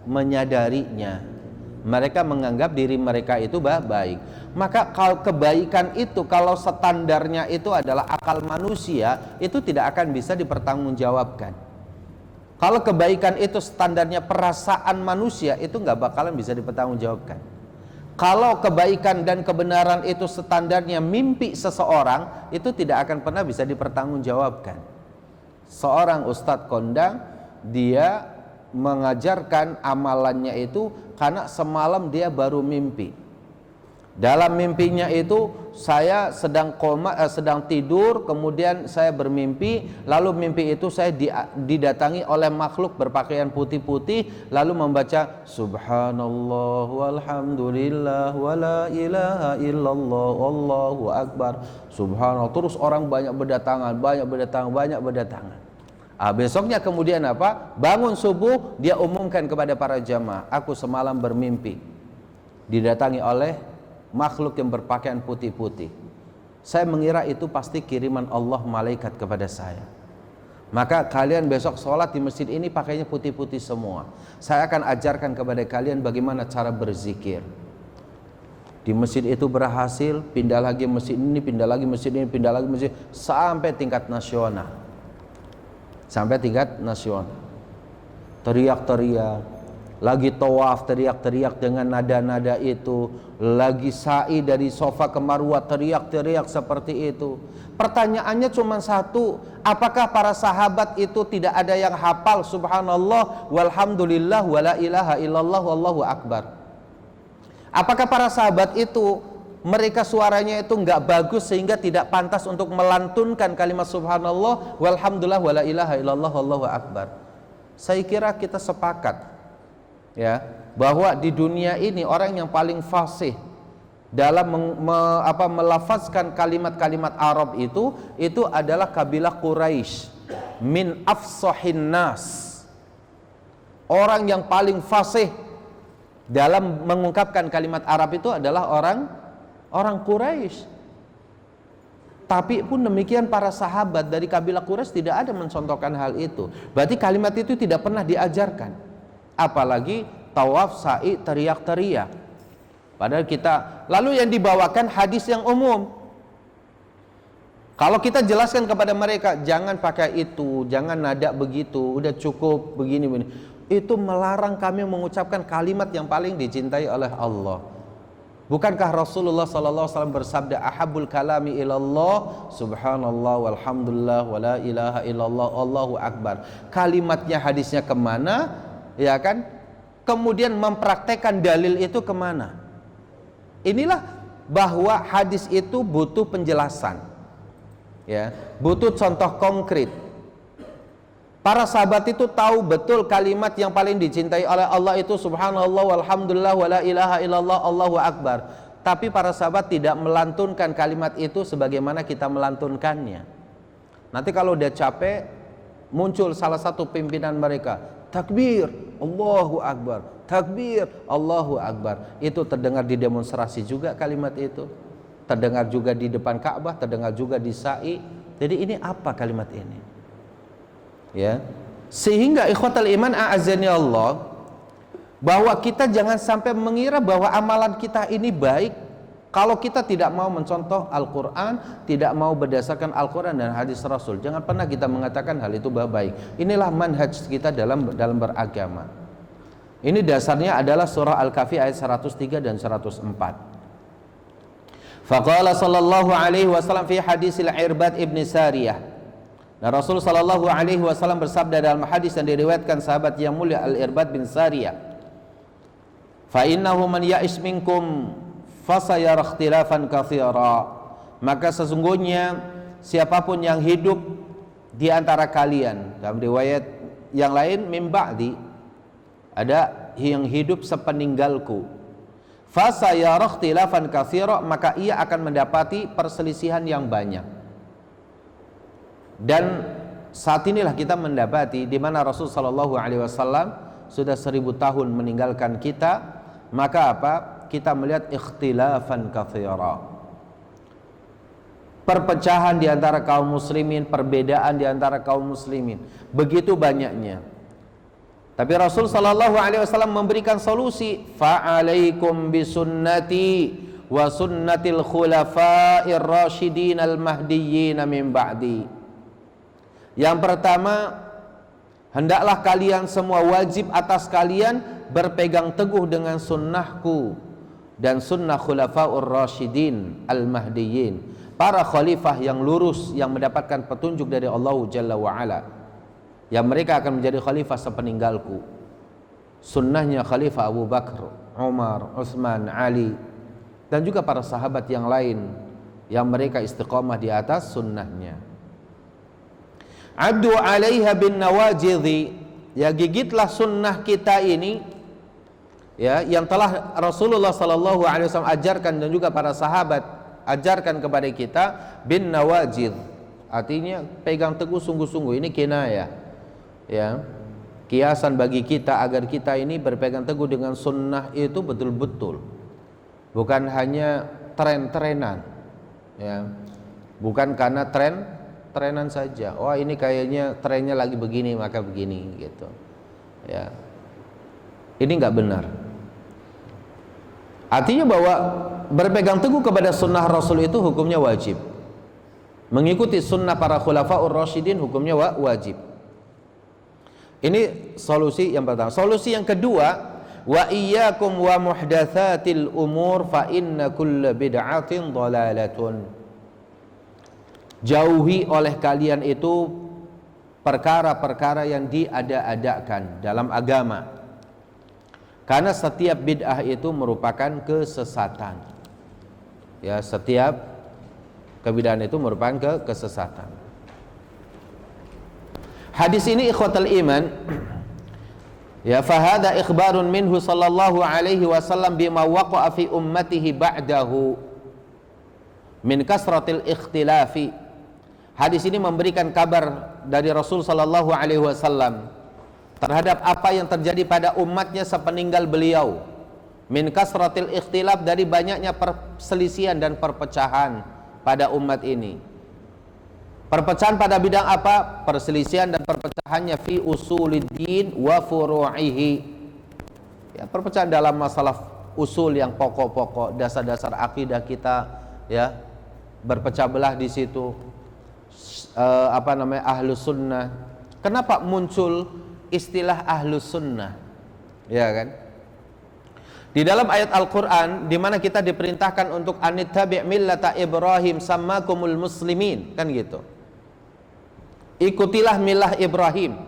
menyadarinya. Mereka menganggap diri mereka itu baik. Maka kalau kebaikan itu, kalau standarnya itu adalah akal manusia, itu tidak akan bisa dipertanggungjawabkan. Kalau kebaikan itu standarnya perasaan manusia, itu nggak bakalan bisa dipertanggungjawabkan. Kalau kebaikan dan kebenaran itu standarnya mimpi seseorang, itu tidak akan pernah bisa dipertanggungjawabkan. Seorang ustadz kondang, dia mengajarkan amalannya itu karena semalam dia baru mimpi. Dalam mimpinya itu saya sedang tidur, kemudian saya bermimpi, lalu mimpi itu saya didatangi oleh makhluk berpakaian putih-putih, lalu membaca Subhanallah walhamdulillah wala ilaha illallah wallahu akbar. Subhanallah, terus orang banyak berdatangan. Besoknya kemudian apa? Bangun subuh, dia umumkan kepada para jamaah, aku semalam bermimpi didatangi oleh makhluk yang berpakaian putih-putih. Saya mengira itu pasti kiriman Allah malaikat kepada saya. Maka kalian besok sholat di masjid ini pakainya putih-putih semua. Saya akan ajarkan kepada kalian bagaimana cara berzikir. Di masjid itu berhasil, pindah lagi masjid ini, pindah lagi masjid ini, pindah lagi masjid, sampai tingkat nasional. Teriak-teriak, lagi tawaf teriak-teriak dengan nada-nada itu, lagi sa'i dari sofa ke marwah teriak-teriak seperti itu. Pertanyaannya cuma satu, apakah para sahabat itu tidak ada yang hafal subhanallah walhamdulillah wala ilaha illallah wallahu akbar? Apakah para sahabat itu mereka suaranya itu enggak bagus sehingga tidak pantas untuk melantunkan kalimat subhanallah walhamdulillah wala ilaha illallah wallahu akbar? Saya kira kita sepakat ya, bahwa di dunia ini orang yang paling fasih dalam melafazkan kalimat-kalimat Arab itu adalah kabilah Quraisy, min afsahin nas. Orang yang paling fasih dalam mengungkapkan kalimat Arab itu adalah orang Quraisy. Tapi pun demikian para sahabat dari kabilah Quraisy tidak ada mencontohkan hal itu. Berarti kalimat itu tidak pernah diajarkan. Apalagi tawaf, sa'i, teriak-teriak. Padahal lalu yang dibawakan hadis yang umum. Kalau kita jelaskan kepada mereka, jangan pakai itu, jangan nada begitu, udah cukup begini. Itu melarang kami mengucapkan kalimat yang paling dicintai oleh Allah. Bukankah Rasulullah SAW bersabda, ahabul kalami ilallah subhanallah walhamdulillah wala ilaha illallah allahu akbar. Kalimatnya, hadisnya kemana? Ya kan? Kemudian mempraktekkan dalil itu kemana? Inilah bahwa hadis itu butuh penjelasan, ya, butuh contoh konkret. Para sahabat itu tahu betul kalimat yang paling dicintai oleh Allah itu subhanallah walhamdulillah wala ilaha illallah allahu akbar. Tapi para sahabat tidak melantunkan kalimat itu sebagaimana kita melantunkannya. Nanti kalau udah capek, muncul salah satu pimpinan mereka, takbir, Allahu Akbar, takbir, Allahu Akbar. Itu terdengar di demonstrasi juga kalimat itu, terdengar juga di depan Ka'bah, terdengar juga di sa'i. Jadi ini apa kalimat ini? Ya, sehingga ikhwatal iman a'azzani Allah, bahwa kita jangan sampai mengira bahwa amalan kita ini baik kalau kita tidak mau mencontoh Al-Quran, tidak mau berdasarkan Al-Quran dan hadis Rasul. Jangan pernah kita mengatakan hal itu baik. Inilah manhaj kita dalam beragama. Ini dasarnya adalah surah Al-Kahfi ayat 103 dan 104. Faqala sallallahu alaihi wasallam fi hadisil Irbad ibn Sariyah. Nah, Rasul sallallahu alaihi wasallam bersabda dalam hadis yang diriwayatkan sahabat yang mulia Al-Irbad bin Sariyah, fa innahu man ya'ish minkum fasayara ikhtilafan katsira. Maka sesungguhnya siapapun yang hidup di antara kalian, dalam riwayat yang lain min ba'di, ada yang hidup sepeninggalku, fasayara ikhtilafan katsira, maka ia akan mendapati perselisihan yang banyak. Dan saat inilah kita mendapati di mana Rasul sallallahu alaihi wasallam sudah 1000 tahun meninggalkan kita, maka apa? Kita melihat ikhtilafan katsira. Perpecahan di antara kaum muslimin, perbedaan di antara kaum muslimin, begitu banyaknya. Tapi Rasul sallallahu alaihi wasallam memberikan solusi, fa'alaikum bisunnati wa sunnatil khulafa'ir rasyidin al-mahdiyyin min ba'di. Yang pertama, hendaklah kalian semua wajib atas kalian berpegang teguh dengan sunnahku dan sunnah khulafaur rasyidin al-mahdiyyin, para khalifah yang lurus yang mendapatkan petunjuk dari Allah Jalla wa Ala, yang mereka akan menjadi khalifah sepeninggalku. Sunnahnya Khalifah Abu Bakar, Umar, Utsman, Ali, dan juga para sahabat yang lain yang mereka istiqamah di atas sunnahnya. Addu 'alaiha bin nawajidhi, ya gigitlah sunnah kita ini, ya yang telah Rasulullah sallallahu alaihi wasallam ajarkan dan juga para sahabat ajarkan kepada kita, bin nawajidh, artinya pegang teguh sungguh-sungguh. Ini kinayah, ya, kiasan bagi kita agar kita ini berpegang teguh dengan sunnah itu betul-betul, bukan hanya tren-trenan, ya, bukan karena trenan saja. Oh ini kayaknya trennya lagi begini maka begini gitu, ya. Ini nggak benar. Artinya bahwa berpegang teguh kepada sunnah Rasul itu hukumnya wajib. Mengikuti sunnah para khulafaur rasyidin hukumnya wajib. Ini solusi yang pertama. Solusi yang kedua, wa iyyakum wa muhdatsatil umur fa inna kulla bid'atin dhalalatun. Jauhi oleh kalian itu perkara-perkara yang diada-adakan dalam agama, karena setiap bid'ah itu merupakan kesesatan. Ya, setiap kebid'ahan itu merupakan kesesatan. Hadis ini ikhwatal iman, ya, fahada ikhbarun minhu sallallahu alaihi wasallam bima waqa'a fi ummatihi ba'dahu min kasratil ikhtilafi. Hadis ini memberikan kabar dari Rasul sallallahu alaihi wasallam terhadap apa yang terjadi pada umatnya sepeninggal beliau, min kasratil ikhtilaf, dari banyaknya perselisihan dan perpecahan pada umat ini. Perpecahan pada bidang apa? Perselisihan dan perpecahannya fi usuliddin wa furu'ihi. Ya, perpecahan dalam masalah usul yang pokok-pokok, dasar-dasar akidah kita, ya, berpecah belah di situ. Ahlus sunnah. Kenapa muncul istilah ahlus sunnah? Ya kan? Di dalam ayat Al-Quran, di mana kita diperintahkan untuk anittabi' millata Ibrahim sammakumul muslimin, kan gitu. Ikutilah milah Ibrahim,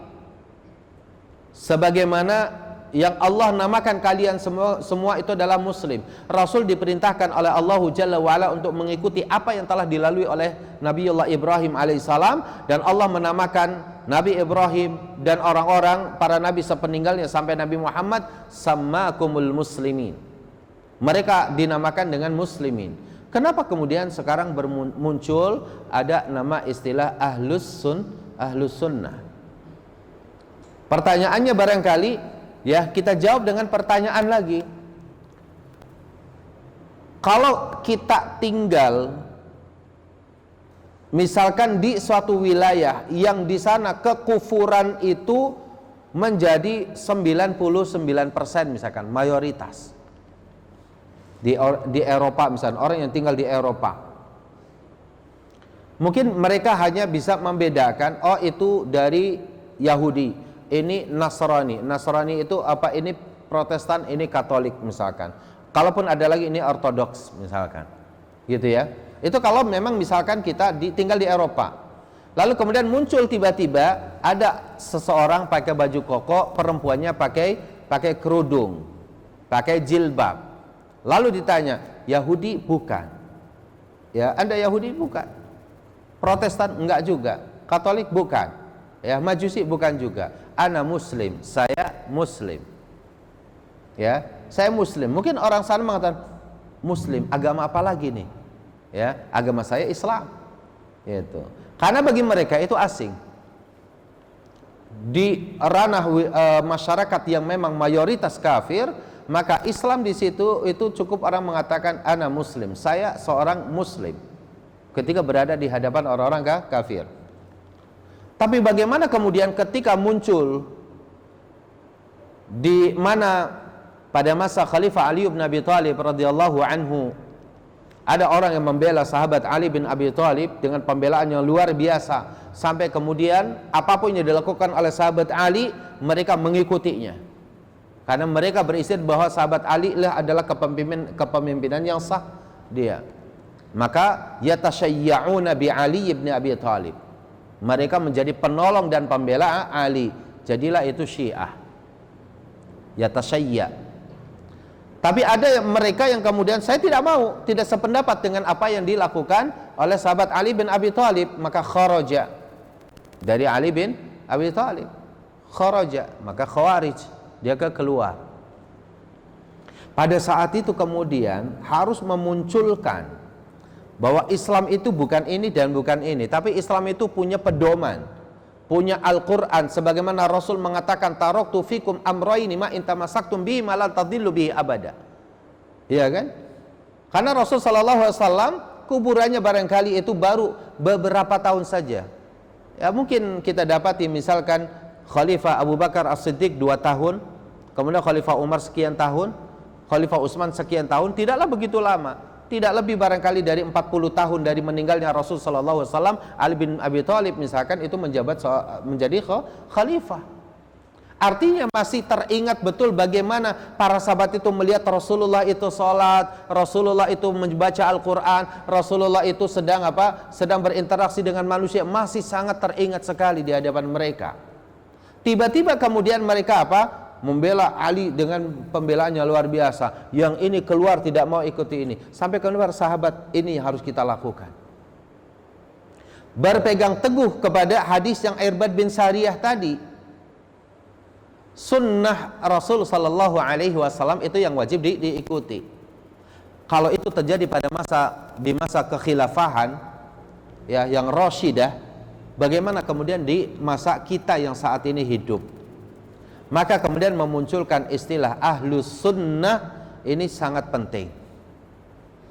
sebagaimana yang Allah namakan kalian semua itu adalah muslim. Rasul diperintahkan oleh Allah Jalla wa'ala untuk mengikuti apa yang telah dilalui oleh Nabiullah Ibrahim alaihissalam, dan Allah menamakan Nabi Ibrahim dan orang-orang para nabi sepeninggalnya sampai Nabi Muhammad sammakumul muslimin. Mereka dinamakan dengan muslimin. Kenapa kemudian sekarang muncul ada nama istilah ahlus sunnah? Pertanyaannya barangkali, ya, kita jawab dengan pertanyaan lagi. Kalau kita tinggal misalkan di suatu wilayah yang di sana kekufuran itu menjadi 99% misalkan, mayoritas. Di Eropa misalkan, orang yang tinggal di Eropa, mungkin mereka hanya bisa membedakan, oh itu dari Yahudi, ini Nasrani. Nasrani itu apa? Ini Protestan, ini Katolik misalkan. Kalaupun ada lagi ini Ortodoks misalkan, gitu ya. Itu kalau memang misalkan kita tinggal di Eropa. Lalu kemudian muncul tiba-tiba ada seseorang pakai baju koko, perempuannya pakai kerudung, pakai jilbab. Lalu ditanya, Yahudi? Bukan. Ya, Anda Yahudi? Bukan. Protestan? Enggak juga. Katolik? Bukan. Ya, Majusi? Bukan juga. Ana muslim, saya muslim. Ya, saya muslim. Mungkin orang sana mengatakan, muslim, agama apa lagi nih? Ya, agama saya Islam. Gitu. Karena bagi mereka itu asing. Di ranah masyarakat yang memang mayoritas kafir, maka Islam di situ itu cukup orang mengatakan ana muslim, saya seorang muslim, ketika berada di hadapan orang-orang kafir. Tapi bagaimana kemudian ketika muncul di mana pada masa Khalifah Ali bin Abi Thalib radhiyallahu anhu, ada orang yang membela sahabat Ali bin Abi Thalib dengan pembelaan yang luar biasa, sampai kemudian apapun yang dilakukan oleh sahabat Ali mereka mengikutinya. Karena mereka beristiad bahwa sahabat Ali adalah kepemimpinan yang sah dia. Maka yatasyayya'una bi Ali ibn Abi Thalib. Mereka menjadi penolong dan pembela Ali. Jadilah itu Syiah. Yatasyayya'. Tapi ada mereka yang kemudian saya tidak mau, tidak sependapat dengan apa yang dilakukan oleh sahabat Ali bin Abi Thalib, maka kharaja dari Ali bin Abi Thalib. Kharaja, maka khawarij, dia keluar. Pada saat itu kemudian harus memunculkan bahwa Islam itu bukan ini dan bukan ini, tapi Islam itu punya pedoman, punya Al-Quran, sebagaimana Rasul mengatakan taraktu fikum amrayni ma in tamassaktum bihi ma lan tadillu bihi abada. Iya kan? Karena Rasul sallallahu alaihi wasallam kuburannya barangkali itu baru beberapa tahun saja. Ya mungkin kita dapati misalkan Khalifah Abu Bakar As-Siddiq 2 tahun, kemudian Khalifah Umar sekian tahun, Khalifah Utsman sekian tahun, tidaklah begitu lama. Tidak lebih barangkali dari 40 tahun dari meninggalnya Rasul sallallahu alaihi wasallam, Ali bin Abi Thalib misalkan itu menjadi khalifah. Artinya masih teringat betul bagaimana para sahabat itu melihat Rasulullah itu sholat, Rasulullah itu membaca Al-Quran, Rasulullah itu sedang berinteraksi dengan manusia, masih sangat teringat sekali di hadapan mereka. Tiba-tiba kemudian mereka membela Ali dengan pembelaannya luar biasa. Yang ini keluar tidak mau ikuti ini. Sampai keluar sahabat, ini harus kita lakukan. Berpegang teguh kepada hadis yang Irbad bin Sariyah tadi. Sunnah Rasul sallallahu alaihi wasallam itu yang wajib diikuti. Kalau itu terjadi pada di masa kekhilafahan ya yang Rasyidah, bagaimana kemudian di masa kita yang saat ini hidup? Maka kemudian memunculkan istilah ahlus sunnah ini sangat penting.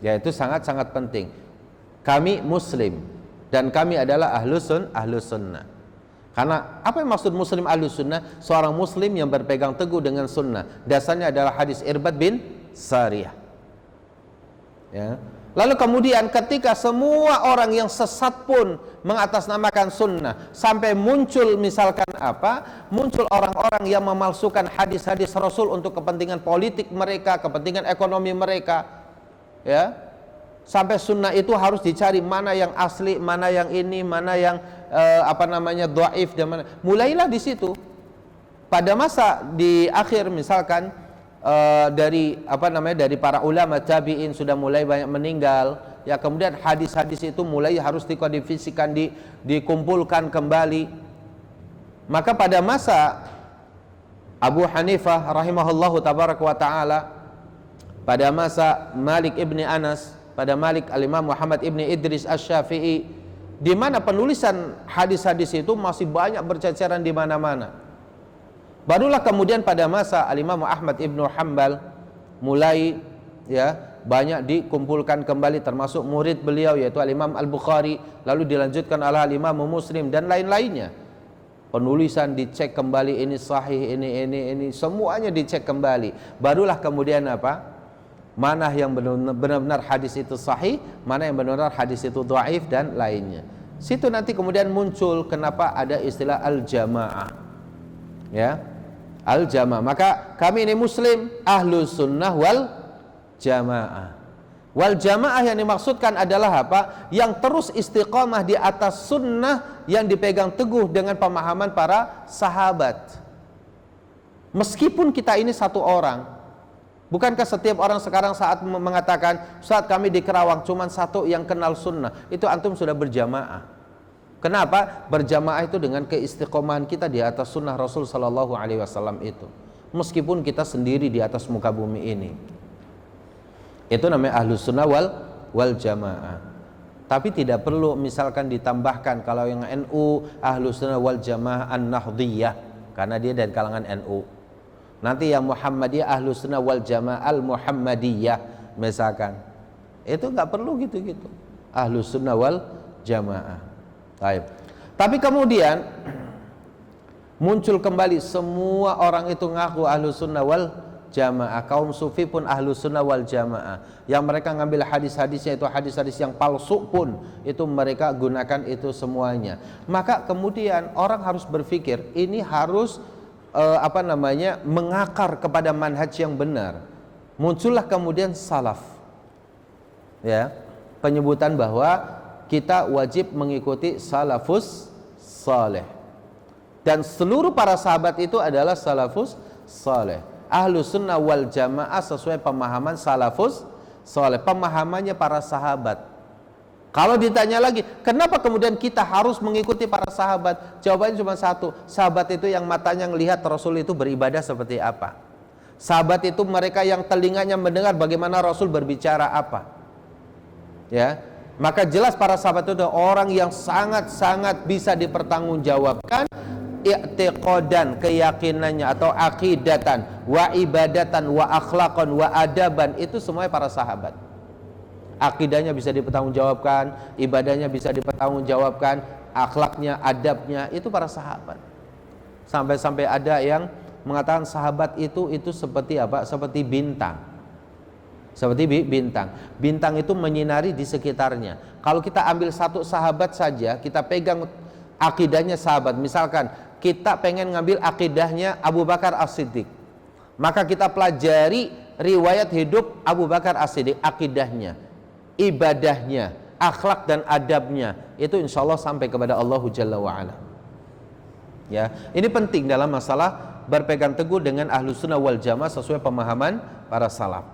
Yaitu sangat-sangat penting. Kami muslim dan kami adalah ahlus sunnah. Karena apa yang maksud muslim ahlus sunnah? Seorang muslim yang berpegang teguh dengan sunnah. Dasarnya adalah hadis Irbad bin Sariyah. Ya. Lalu kemudian ketika semua orang yang sesat pun mengatasnamakan sunnah, sampai muncul misalkan muncul orang-orang yang memalsukan hadis-hadis Rasul untuk kepentingan politik mereka, kepentingan ekonomi mereka, ya, sampai sunnah itu harus dicari mana yang asli, mana yang ini, mana yang dhaif dan mana. Mulailah di situ. Pada masa di akhir misalkan dari para ulama tabi'in sudah mulai banyak meninggal, ya, kemudian hadis-hadis itu mulai harus dikodifisikan, dikumpulkan kembali. Maka pada masa Abu Hanifah rahimahullahu tabaraka wa ta'ala, pada masa Malik ibni Anas, pada Malik al-Imam Muhammad ibni Idris Asy-Syafi'i, di mana penulisan hadis-hadis itu masih banyak berceceran di mana-mana. Barulah kemudian pada masa Al-Imam Ahmad ibnu Hanbal mulai ya banyak dikumpulkan kembali, termasuk murid beliau yaitu Al-Imam Al-Bukhari, lalu dilanjutkan oleh Al-Imam Muslim dan lain-lainnya. Penulisan dicek kembali, ini sahih, ini semuanya dicek kembali. Barulah kemudian mana yang benar-benar hadis itu sahih, mana yang benar-benar hadis itu dhaif dan lainnya. Situ nanti kemudian muncul kenapa ada istilah al-jamaah. Ya. Al-jamaah. Maka kami ini muslim ahlus sunnah wal jamaah. Wal jamaah yang dimaksudkan adalah yang terus istiqamah di atas sunnah yang dipegang teguh dengan pemahaman para sahabat. Meskipun kita ini satu orang, bukankah setiap orang sekarang saat mengatakan saat kami di Kerawang cuma satu yang kenal sunnah, itu antum sudah berjamaah. Kenapa? Berjamaah itu dengan keistiqomahan kita di atas sunnah Rasul sallallahu alaihi wasallam itu. Meskipun kita sendiri di atas muka bumi ini. Itu namanya ahlus sunnah wal jamaah. Tapi tidak perlu misalkan ditambahkan kalau yang NU ahlus sunnah wal jamaah an-nahdhiyah, karena dia dari kalangan NU. Nanti yang Muhammadiyah ahlus sunnah wal jamaah al-Muhammadiyah misalkan. Itu nggak perlu gitu-gitu. Ahlus sunnah wal jamaah. Baik. Tapi kemudian muncul kembali semua orang itu ngaku ahlus sunnah wal jamaah. Kaum sufi pun ahlus sunnah wal jamaah. Yang mereka ngambil hadis-hadisnya itu hadis-hadis yang palsu pun itu mereka gunakan itu semuanya. Maka kemudian orang harus berpikir ini harus mengakar kepada manhaj yang benar, muncullah kemudian salaf. Ya, penyebutan bahwa kita wajib mengikuti salafus saleh. Dan seluruh para sahabat itu adalah salafus saleh. Ahlus sunnah wal jamaah sesuai pemahaman salafus saleh, pemahamannya para sahabat. Kalau ditanya lagi, kenapa kemudian kita harus mengikuti para sahabat? Jawabannya cuma satu, sahabat itu yang matanya melihat Rasul itu beribadah seperti apa. Sahabat itu mereka yang telinganya mendengar bagaimana Rasul berbicara apa. Ya, maka jelas para sahabat itu adalah orang yang sangat-sangat bisa dipertanggungjawabkan i'tiqadan, keyakinannya, atau aqidatan, wa ibadatan, wa akhlaqan, wa adaban, itu semuanya para sahabat. Akidahnya bisa dipertanggungjawabkan, ibadahnya bisa dipertanggungjawabkan, akhlaknya, adabnya, itu para sahabat. Sampai-sampai ada yang mengatakan sahabat itu seperti apa? Seperti bintang. Seperti bintang. Bintang itu menyinari di sekitarnya. Kalau kita ambil satu sahabat saja, kita pegang akidahnya sahabat. Misalkan kita pengen ngambil akidahnya Abu Bakar As-Siddiq, maka kita pelajari riwayat hidup Abu Bakar As-Siddiq, akidahnya, ibadahnya, akhlak dan adabnya, itu insya Allah sampai kepada Allah Jalla wa'ala. Ya, ini penting dalam masalah berpegang teguh dengan Ahlus Sunnah wal Jamaah sesuai pemahaman para salaf.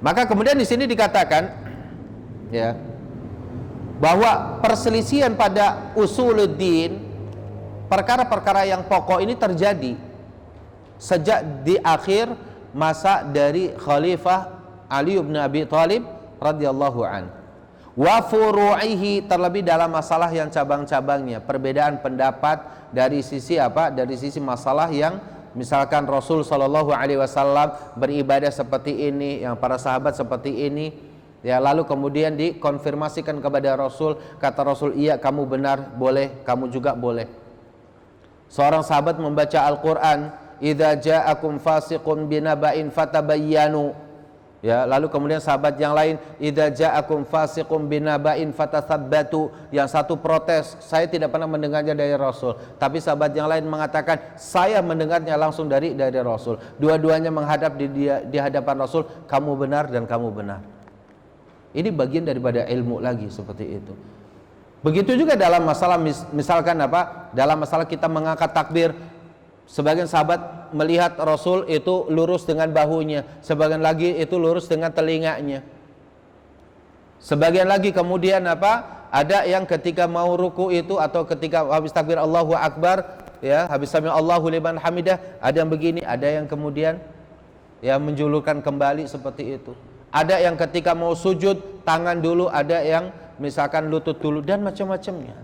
Maka kemudian di sini dikatakan, ya, bahwa perselisihan pada usuluddin, perkara-perkara yang pokok ini terjadi sejak di akhir masa dari Khalifah Ali bin Abi Thalib radhiyallahu an. Wa furu'ihi, terlebih dalam masalah yang cabang-cabangnya, perbedaan pendapat dari sisi apa? Dari sisi masalah yang misalkan Rasul Shallallahu Alaihi Wasallam beribadah seperti ini, yang para sahabat seperti ini, ya, lalu kemudian dikonfirmasikan kepada Rasul, kata Rasul, iya kamu benar, boleh, kamu juga boleh. Seorang sahabat membaca Al-Quran, idza ja'akum fasiqun binaba'in fatabayyanu, ya, lalu kemudian sahabat yang lain, idza ja'akum fasiqun binaba'in fatatsabbatu, yang satu protes, saya tidak pernah mendengarnya dari Rasul, tapi sahabat yang lain mengatakan saya mendengarnya langsung dari Rasul. Dua-duanya menghadap di hadapan Rasul, kamu benar dan kamu benar. Ini bagian daripada ilmu lagi seperti itu. Begitu juga dalam masalah misalkan apa? Dalam masalah kita mengangkat takbir, sebagian sahabat melihat Rasul itu lurus dengan bahunya, sebagian lagi itu lurus dengan telinganya. Sebagian lagi kemudian apa? Ada yang ketika mau ruku itu, atau ketika habis takbir Allahu Akbar, ya, habis sami Allahu liman hamidah, ada yang begini, ada yang kemudian ya menjulurkan kembali seperti itu. Ada yang ketika mau sujud tangan dulu, ada yang misalkan lutut dulu, dan macam-macamnya.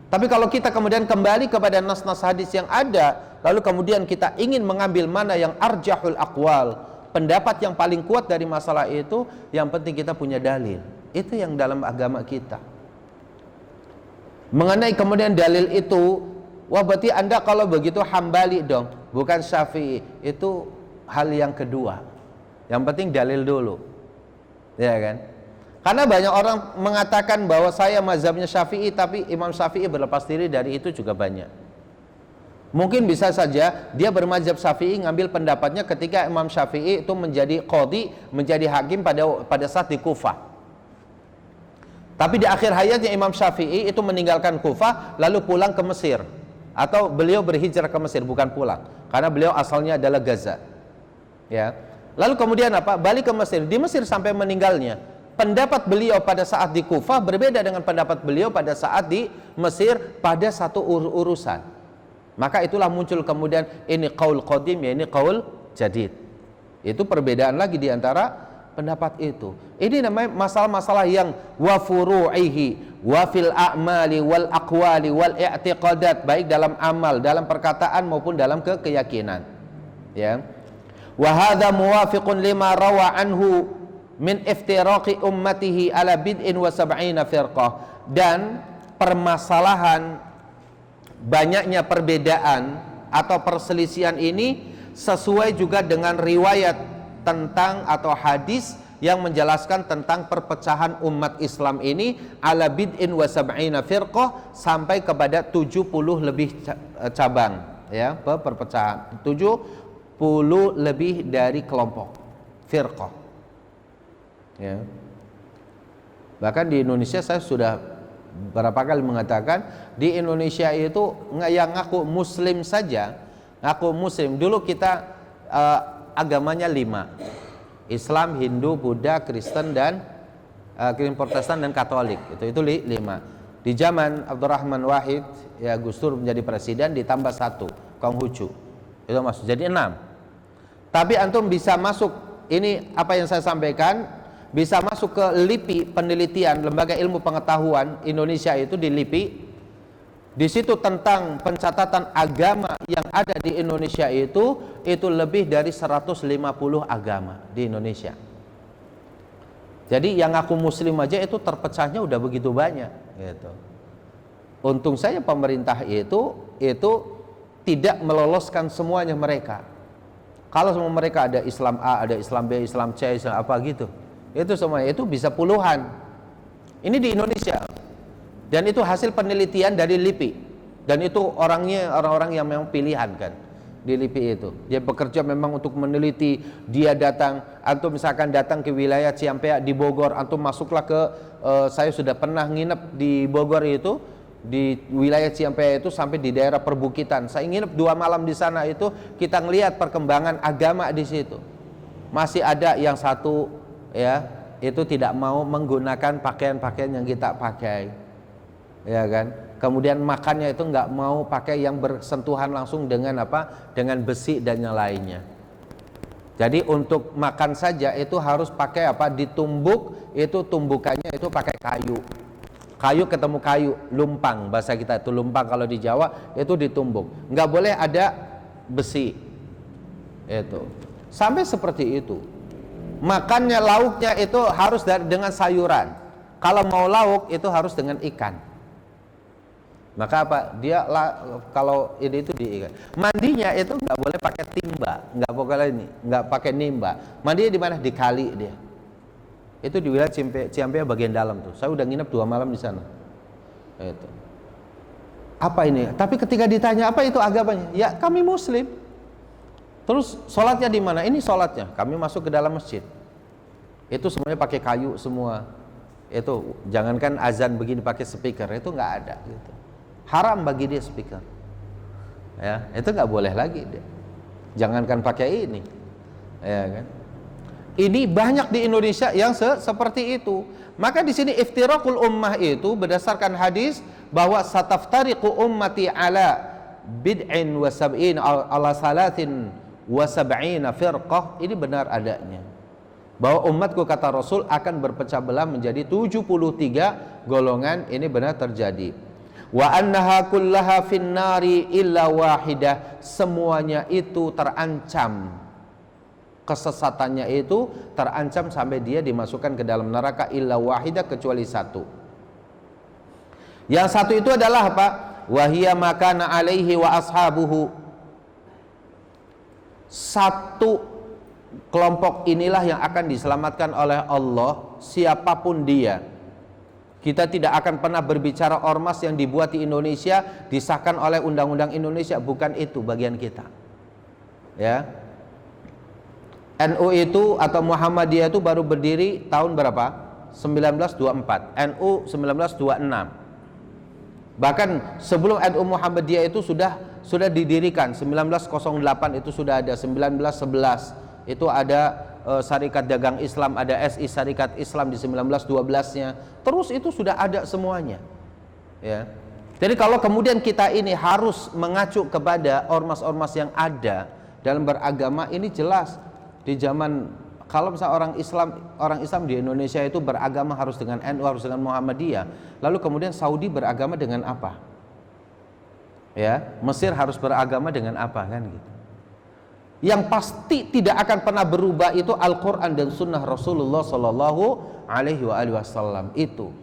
Tapi kalau kita kemudian kembali kepada nas-nas hadis yang ada, lalu kemudian kita ingin mengambil mana yang arjahul aqwal, pendapat yang paling kuat dari masalah itu, yang penting kita punya dalil. Itu yang dalam agama kita. Mengenai kemudian dalil itu, wah berarti Anda kalau begitu Hambali dong, bukan Syafi'i. Itu hal yang kedua. Yang penting dalil dulu. Ya kan? Karena banyak orang mengatakan bahwa saya mazhabnya Syafi'i, tapi Imam Syafi'i berlepas diri dari itu juga banyak. Mungkin bisa saja dia bermazhab Syafi'i, ngambil pendapatnya ketika Imam Syafi'i itu menjadi qadhi, menjadi hakim pada saat di Kufah. Tapi di akhir hayatnya Imam Syafi'i itu meninggalkan Kufah lalu pulang ke Mesir, atau beliau berhijrah ke Mesir, bukan pulang, karena beliau asalnya adalah Gaza. Ya. Lalu kemudian apa? Balik ke Mesir. Di Mesir sampai meninggalnya. Pendapat beliau pada saat di Kufah berbeda dengan pendapat beliau pada saat di Mesir pada satu urusan. Maka itulah muncul kemudian ini qaul qadim, ya, ini qaul jadid. Itu perbedaan lagi di antara pendapat itu. Ini namanya masalah-masalah yang wa furu'ihi wa fil a'mali wal aqwali wal i'tiqadat, baik dalam amal, dalam perkataan maupun dalam keyakinan. Ya. Wa hadza muwafiqun lima rawa anhu min iftiraqi ummatihi ala bid'in wa sab'ina firqah. Dan permasalahan banyaknya perbedaan atau perselisihan ini sesuai juga dengan riwayat tentang atau hadis yang menjelaskan tentang perpecahan umat Islam ini ala bid'in wa sab'ina firqah, sampai kepada 70 lebih cabang, ya, perpecahan. 70 lebih dari kelompok firqah. Ya. Bahkan di Indonesia saya sudah berapa kali mengatakan, di Indonesia itu yang ngaku muslim saja, ngaku muslim. Dulu kita agamanya 5. Islam, Hindu, Buddha, Kristen dan Kristen, Protestan dan Katolik. Itu 5. Di zaman Abdurrahman Wahid, ya Gus Dur menjadi presiden, ditambah 1 Konghucu. Itu masuk jadi 6. Tapi antum bisa masuk, ini apa yang saya sampaikan, bisa masuk ke LIPI penelitian Lembaga Ilmu Pengetahuan Indonesia itu di LIPI. Di situ tentang pencatatan agama yang ada di Indonesia itu lebih dari 150 agama di Indonesia. Jadi yang ngaku muslim aja itu terpecahnya udah begitu banyak gitu. Untung saja pemerintah itu tidak meloloskan semuanya mereka. Kalau semua mereka ada Islam A, ada Islam B, Islam C, Islam apa gitu, itu semuanya itu bisa puluhan. Ini di Indonesia. Dan itu hasil penelitian dari LIPI. Dan itu orang-orang yang memang pilihan kan di LIPI itu. Dia bekerja memang untuk meneliti. Dia datang, antum misalkan datang ke wilayah Ciampea di Bogor, antum masuklah ke saya sudah pernah nginep di Bogor itu, di wilayah Ciampea itu sampai di daerah perbukitan. Saya nginep 2 malam di sana itu, kita ngelihat perkembangan agama di situ. Masih ada yang satu ya, itu tidak mau menggunakan pakaian-pakaian yang kita pakai. Ya kan, kemudian makannya itu nggak mau pakai yang bersentuhan langsung dengan apa, dengan besi dan yang lainnya. Jadi untuk makan saja itu harus pakai apa, ditumbuk, itu tumbukannya itu pakai kayu ketemu kayu, lumpang bahasa kita itu lumpang, kalau di Jawa itu ditumbuk, nggak boleh ada besi. Itu sampai seperti itu. Makannya, lauknya itu harus dengan sayuran. Kalau mau lauk itu harus dengan ikan. Maka apa? Dia kalau ini itu diikat. Mandinya itu nggak boleh pakai timba, nggak pakai nimba. Mandinya di mana? Di kali dia. Itu di wilayah Ciampea bagian dalam tuh. Saya udah nginep 2 malam di sana. Itu. Apa ini? Tapi ketika ditanya apa itu agamanya? Ya kami Muslim. Terus sholatnya di mana? Ini sholatnya. Kami masuk ke dalam masjid. Itu semuanya pakai kayu semua. Itu jangankan azan begini pakai speaker, itu nggak ada. Gitu. Haram bagi dia speaker, ya itu nggak boleh lagi dia. Jangankan pakai ini, ya kan? Ini banyak di Indonesia yang seperti itu. Maka di sini iftiraqul ummah itu berdasarkan hadis bahwa sataftariqu ummati ala bid'in wa sab'in ala salatin wa sab'ina firqah. Ini benar adanya, bahwa umatku kata Rasul akan berpecah belah menjadi 73 golongan. Ini benar terjadi. Wa annaha kullaha finnari illa wahidah, semuanya itu terancam, kesesatannya itu terancam sampai dia dimasukkan ke dalam neraka, illa wahidah, kecuali 1. Yang 1 itu adalah apa? Wahiyya makana alaihi wa ashabuhu. 1 kelompok inilah yang akan diselamatkan oleh Allah, siapapun dia. Kita tidak akan pernah berbicara ormas yang dibuat di Indonesia, disahkan oleh undang-undang Indonesia, bukan itu bagian kita. Ya. NU itu atau Muhammadiyah itu baru berdiri tahun berapa? 1924. NU 1926. Bahkan sebelum NU Muhammadiyah itu sudah didirikan 1908, itu sudah ada 1911. Itu ada Syarikat Dagang Islam, ada SI Syarikat Islam di 1912-nya. Terus itu sudah ada semuanya. Ya. Jadi kalau kemudian kita ini harus mengacu kepada ormas-ormas yang ada dalam beragama, ini jelas di zaman, kalau misalnya orang Islam di Indonesia itu beragama harus dengan NU, harus dengan Muhammadiyah. Lalu kemudian Saudi beragama dengan apa? Ya, Mesir harus beragama dengan apa, kan gitu. Yang pasti tidak akan pernah berubah itu Al-Quran dan Sunnah Rasulullah Sallallahu Alaihi Wasallam. Itu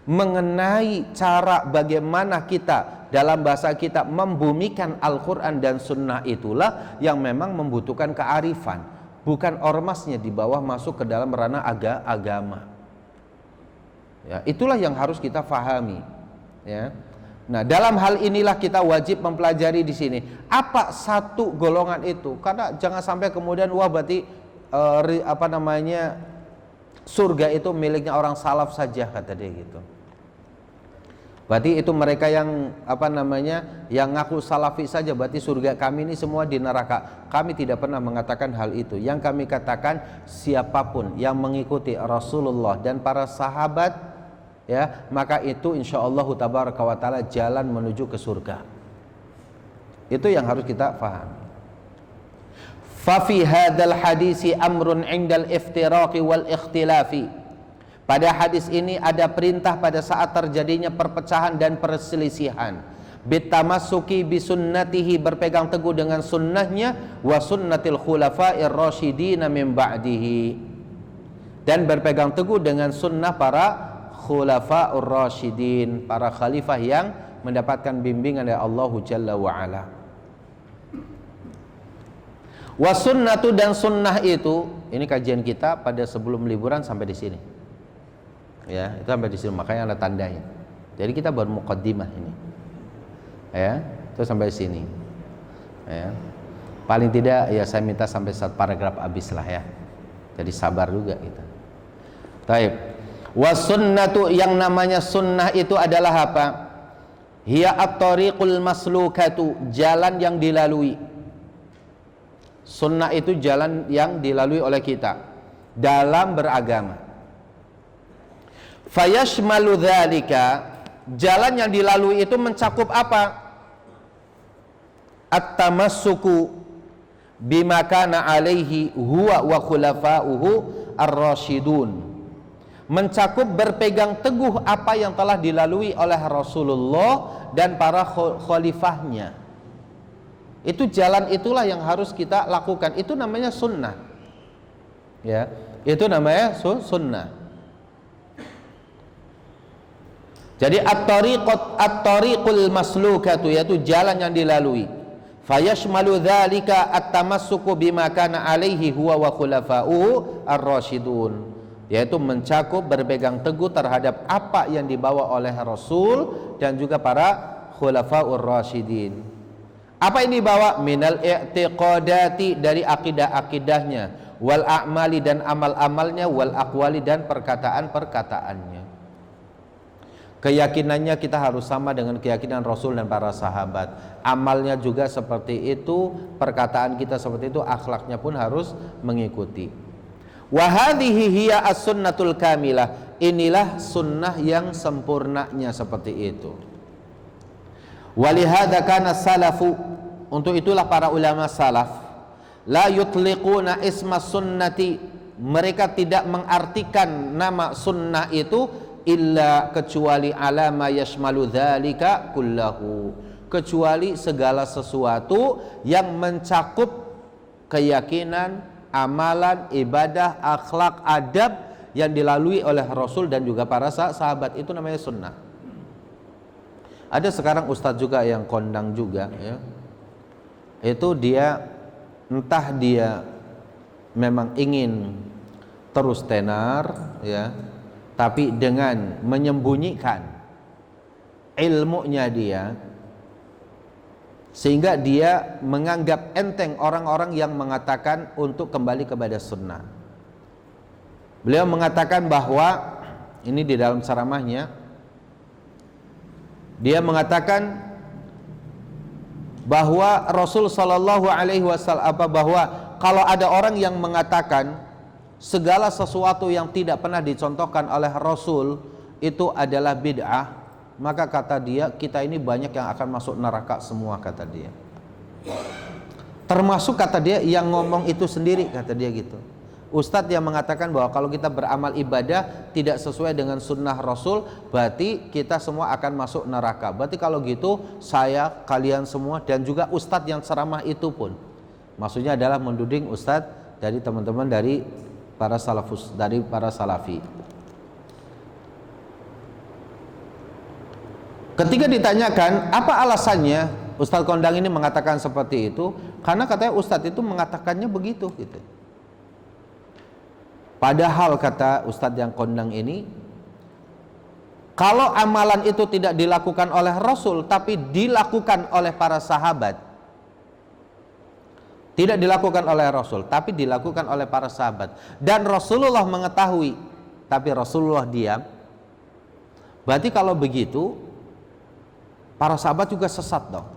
mengenai cara bagaimana kita dalam bahasa kita membumikan Al-Quran dan Sunnah, itulah yang memang membutuhkan kearifan, bukan ormasnya di bawah masuk ke dalam ranah agama. Ya, itulah yang harus kita fahami. Ya. Nah, dalam hal inilah kita wajib mempelajari di sini apa satu golongan itu, karena jangan sampai kemudian wah berarti surga itu miliknya orang salaf saja, kata dia gitu. Berarti itu mereka yang yang ngaku salafi saja, berarti surga kami ini semua di neraka. Kami tidak pernah mengatakan hal itu. Yang kami katakan, siapapun yang mengikuti Rasulullah dan para sahabat, ya, maka itu insyaallah tabaraka wa taala jalan menuju ke surga. Itu yang harus kita paham. Fa fi hadzal hadisi amrun 'indal iftiraqi wal ikhtilafi. Pada hadis ini ada perintah pada saat terjadinya perpecahan dan perselisihan. Bitamassuki bisunnatihi, berpegang teguh dengan sunnahnya, wa sunnatil khulafa'ir rasyidin min ba'dihi, dan berpegang teguh dengan sunnah para khulafa'ur rasyidin, para khalifah yang mendapatkan bimbingan dari Allah Jalla wa Ala. Wa sunnatu, dan sunnah itu, ini kajian kita pada sebelum liburan sampai di sini. Ya, itu sampai di sini, makanya ada tandanya. Jadi kita baru muqaddimah ini. Ya, itu sampai sini. Ya. Paling tidak ya saya minta sampai 1 paragraf habis lah ya. Jadi sabar juga kita. Taib. Wa sunnatu, yang namanya sunnah itu adalah apa? Hiya at-tariqul maslukatu, jalan yang dilalui. Sunnah itu jalan yang dilalui oleh kita dalam beragama. Fayashmalu dzalika, jalan yang dilalui itu mencakup apa? At-tamassuku bima kana alaihi huwa wa khulafa'uhu ar-rasyidun, mencakup berpegang teguh apa yang telah dilalui oleh Rasulullah dan para khalifahnya. Itu jalan itulah yang harus kita lakukan. Itu namanya sunnah. Ya, itu namanya sunnah. Jadi at-tariqul maslukatu, yaitu jalan yang dilalui. Fayashmalu dzalika at-tamassuku bima kana alaihi huwa wa khulafa'uhu ar-rasyidun, yaitu mencakup berpegang teguh terhadap apa yang dibawa oleh Rasul dan juga para khulafa'ur rasyidin. Apa yang dibawa? Minal i'tiqadati, dari akidah-akidahnya, wal a'mali, dan amal-amalnya, wal aqwali, dan perkataan-perkataannya. Keyakinannya kita harus sama dengan keyakinan Rasul dan para sahabat. Amalnya juga seperti itu, perkataan kita seperti itu, akhlaknya pun harus mengikuti. Wa hadhihi hiya as-sunnatul kamilah, inilah sunnah yang sempurnanya seperti itu. Walihada kana salafu, untuk itulah para ulama salaf la yutliquna isma sunnati, mereka tidak mengartikan nama sunnah itu illa, kecuali ala ma yashmalu dzalika kullahu, kecuali segala sesuatu yang mencakup keyakinan, amalan, ibadah, akhlak, adab yang dilalui oleh Rasul dan juga para sahabat. Itu namanya sunnah. Ada sekarang ustadz juga yang kondang juga ya. Itu dia entah dia memang ingin terus tenar ya, tapi dengan menyembunyikan ilmunya dia, sehingga dia menganggap enteng orang-orang yang mengatakan untuk kembali kepada sunnah. Beliau mengatakan bahwa, ini di dalam ceramahnya, dia mengatakan bahwa Rasul Shallallahu Alaihi Wasallam, bahwa kalau ada orang yang mengatakan segala sesuatu yang tidak pernah dicontohkan oleh Rasul itu adalah bid'ah, maka kata dia, kita ini banyak yang akan masuk neraka semua, kata dia. Termasuk kata dia yang ngomong itu sendiri, kata dia gitu. Ustadz yang mengatakan bahwa kalau kita beramal ibadah tidak sesuai dengan sunnah Rasul, berarti kita semua akan masuk neraka. Berarti kalau gitu saya, kalian semua, dan juga ustadz yang ceramah itu pun, maksudnya adalah menduding ustadz dari teman-teman dari para salafus, dari para salafi. Ketika ditanyakan apa alasannya Ustadz Kondang ini mengatakan seperti itu, karena katanya Ustadz itu mengatakannya begitu gitu. Padahal kata Ustadz yang Kondang ini, Kalau amalan itu tidak dilakukan oleh Rasul tapi dilakukan oleh para sahabat, tidak dilakukan oleh Rasul tapi dilakukan oleh para sahabat, dan Rasulullah mengetahui tapi Rasulullah diam, berarti kalau begitu para sahabat juga sesat dong,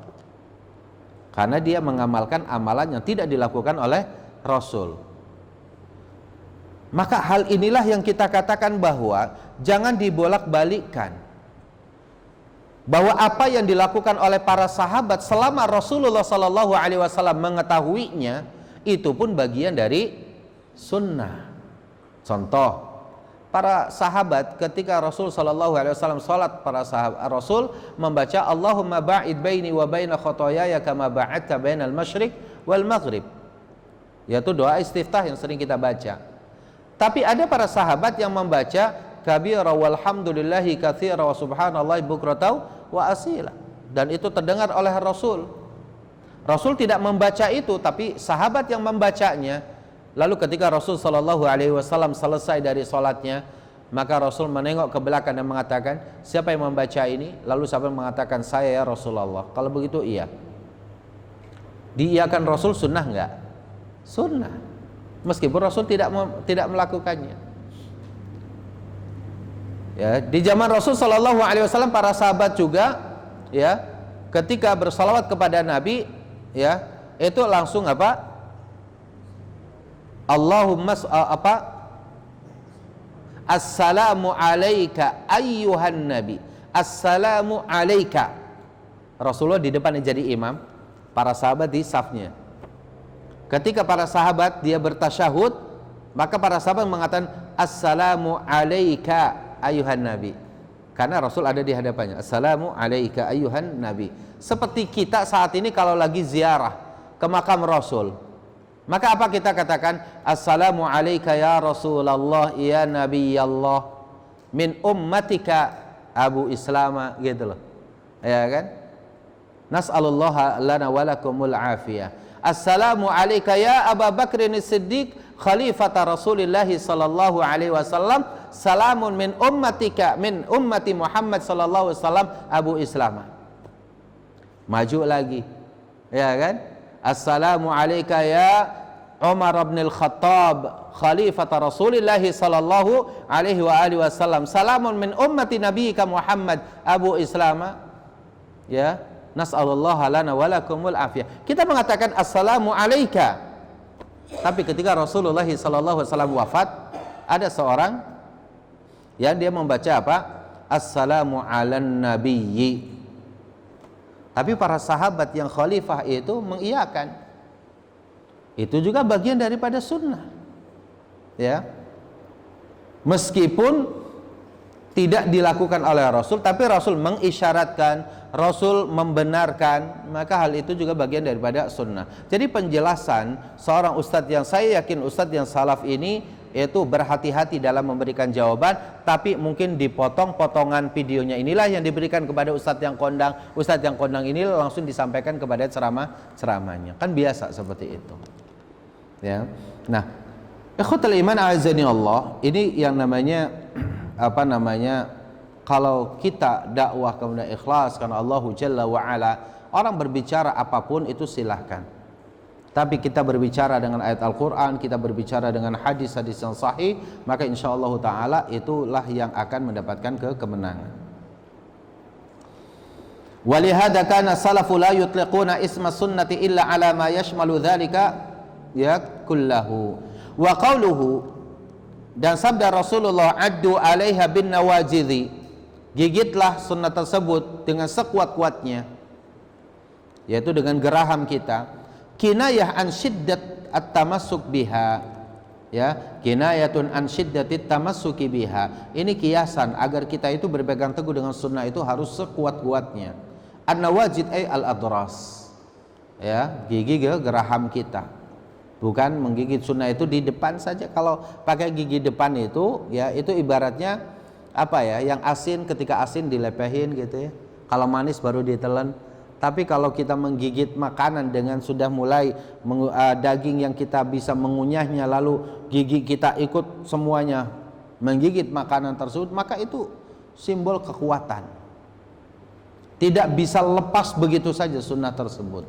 karena dia mengamalkan amalan yang tidak dilakukan oleh Rasul. Maka hal inilah yang kita katakan bahwa jangan dibolak-balikkan, bahwa apa yang dilakukan oleh para sahabat selama Rasulullah Shallallahu Alaihi Wasallam mengetahuinya itu pun bagian dari sunnah. Contoh, para sahabat ketika Rasul Shallallahu Alaihi Wasallam sholat, para sahabat Rasul membaca Allahumma ba'id baini wa baina khotoyaya kama ba'adta bainal masyriq wal maghrib, yaitu doa istiftah yang sering kita baca. Tapi ada para sahabat yang membaca kabira walhamdulillahi katsira wa subhanallahi bukratan wa asila, dan itu terdengar oleh Rasul. Rasul tidak membaca itu, tapi sahabat yang membacanya. Lalu ketika Rasul Shallallahu Alaihi Wasallam selesai dari sholatnya, maka Rasul menengok ke belakang dan mengatakan, siapa yang membaca ini? Lalu sahabat mengatakan, saya ya Rasulullah. Kalau begitu iya. Diiyakan Rasul sunnah enggak? Sunnah, meskipun Rasul tidak melakukannya. Ya, di zaman Rasul Shallallahu Alaihi Wasallam para sahabat juga, ya, ketika bersalawat kepada Nabi, ya, itu langsung apa? Allahumma Assalamu alayka ayyuhan nabi. Assalamu alayka. Rasulullah di depan jadi imam, para sahabat di safnya. Ketika para sahabat dia bertasyahud, maka para sahabat mengatakan Assalamu alayka ayyuhan nabi, karena Rasul ada di hadapannya. Assalamu alayka ayyuhan nabi. Seperti kita saat ini kalau lagi ziarah ke makam Rasul, maka apa kita katakan? Assalamu alayka ya Rasulullah ya Nabiyallah min ummatika Abu Islama, gitu loh, ya kan? Nas'alullaha lana walakumul afiyah. Assalamu alayka ya Abu Bakrin Siddiq khalifata Rasulillah sallallahu alaihi wasallam, salamun min ummatika min ummati Muhammad sallallahu alaihi wasallam Abu Islama. Maju lagi, ya kan? Assalamu alayka ya Umar bin Al-Khattab khalifata Rasulillah sallallahu alaihi wa alihi wasallam, salamun min ummati nabiyika Muhammad Abu Islama. Ya, nas'alullaha lana walakumul afiyah. Kita mengatakan assalamu alayka. Tapi ketika Rasulullah sallallahu alaihi wasallam wafat, ada seorang yang dia membaca apa? Assalamu alan nabiyyi. Tapi para sahabat yang khalifah itu mengiyakan. Itu juga bagian daripada sunnah. Ya. Meskipun tidak dilakukan oleh Rasul, tapi Rasul mengisyaratkan, Rasul membenarkan, maka hal itu juga bagian daripada sunnah. Jadi penjelasan seorang ustadz yang saya yakin ustadz yang salaf ini itu berhati-hati dalam memberikan jawaban, tapi mungkin dipotong potongan videonya inilah yang diberikan kepada ustadz yang kondang. Ustadz yang kondang ini langsung disampaikan kepada ceramahnya. Kan biasa seperti itu. Ya. Nah, ikhwatul iman a'azzani Allah, ini yang namanya apa namanya, kalau kita dakwah kemudian ikhlas karena Allah Jalla wa Ala, orang berbicara apapun itu silahkan, tapi kita berbicara dengan ayat Al-Quran, kita berbicara dengan hadis-hadis yang sahih, maka insyaallah ta'ala itulah yang akan mendapatkan kemenangan. Walihada kana salafu la yutliquna isma sunnati illa ala ma yashmalu dhalika ya kullahu wa qawluhu, dan sabda Rasulullah, addu alaiha bin nawajidhi, gigitlah sunnah tersebut dengan sekuat-kuatnya, yaitu dengan geraham kita. Kinayah an syiddat at-tamassuk biha, ya, kinayatun an syiddatit tamassuki biha. Ini kiasan agar kita itu berpegang teguh dengan sunnah itu harus sekuat-kuatnya. An-nawajid ay al-adras, ya, gigi geraham kita. Bukan menggigit sunnah itu di depan saja. Kalau pakai gigi depan itu, ya, itu ibaratnya apa ya? Yang asin, ketika asin dilepehin gitu ya. Kalau manis baru ditelan. Tapi kalau kita menggigit makanan dengan sudah mulai daging yang kita bisa mengunyahnya, lalu gigi kita ikut semuanya menggigit makanan tersebut, maka itu simbol kekuatan. Tidak bisa lepas begitu saja sunnah tersebut.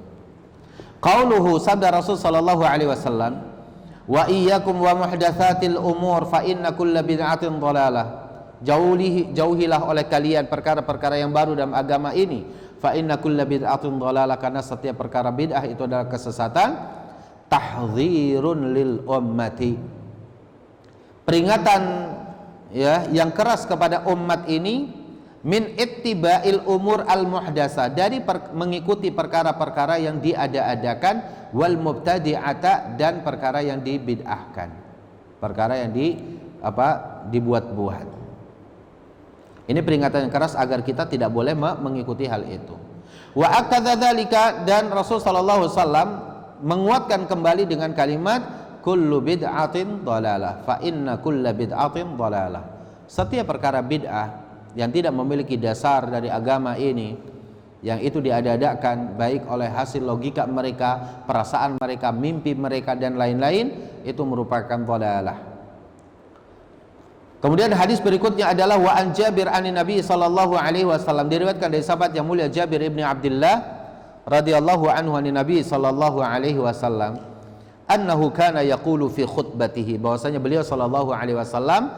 Qauluhu, sabda Rasul sallallahu alaihi wasallam, wa iyyakum wa muhdatsatil umur fa inna kulla bid'atin dhalalah. Jauhilah oleh kalian perkara-perkara yang baru dalam agama ini. Fa inna kulla bid'atin dhalalah, karena setiap perkara bid'ah itu adalah kesesatan. Tahdzirun lil ummati, peringatan ya yang keras kepada umat ini, min ittiba'il umur al muhdasa, dari mengikuti perkara-perkara yang diada-adakan, wal mubtadi'ata, dan perkara yang dibid'ahkan, perkara yang dibuat-buat. Ini peringatan yang keras agar kita tidak boleh mengikuti hal itu. Wa akadza dzalika, dan Rasul sallallahu alaihi wasallam menguatkan kembali dengan kalimat kullu bid'atin dhalalah fa inna kulla bid'atin dhalalah. Setiap perkara bid'ah yang tidak memiliki dasar dari agama ini, yang itu diada-adakan baik oleh hasil logika mereka, perasaan mereka, mimpi mereka, dan lain-lain, itu merupakan dhalalah. Kemudian hadis berikutnya adalah wa an Jabir anin Nabi sallallahu alaihi wasallam, diriwayatkan dari sahabat yang mulia Jabir ibni Abdullah radhiyallahu anhu anin Nabi sallallahu alaihi wasallam, annahu kana yaqulu fi khutbatihi, bahwasanya beliau sallallahu alaihi wasallam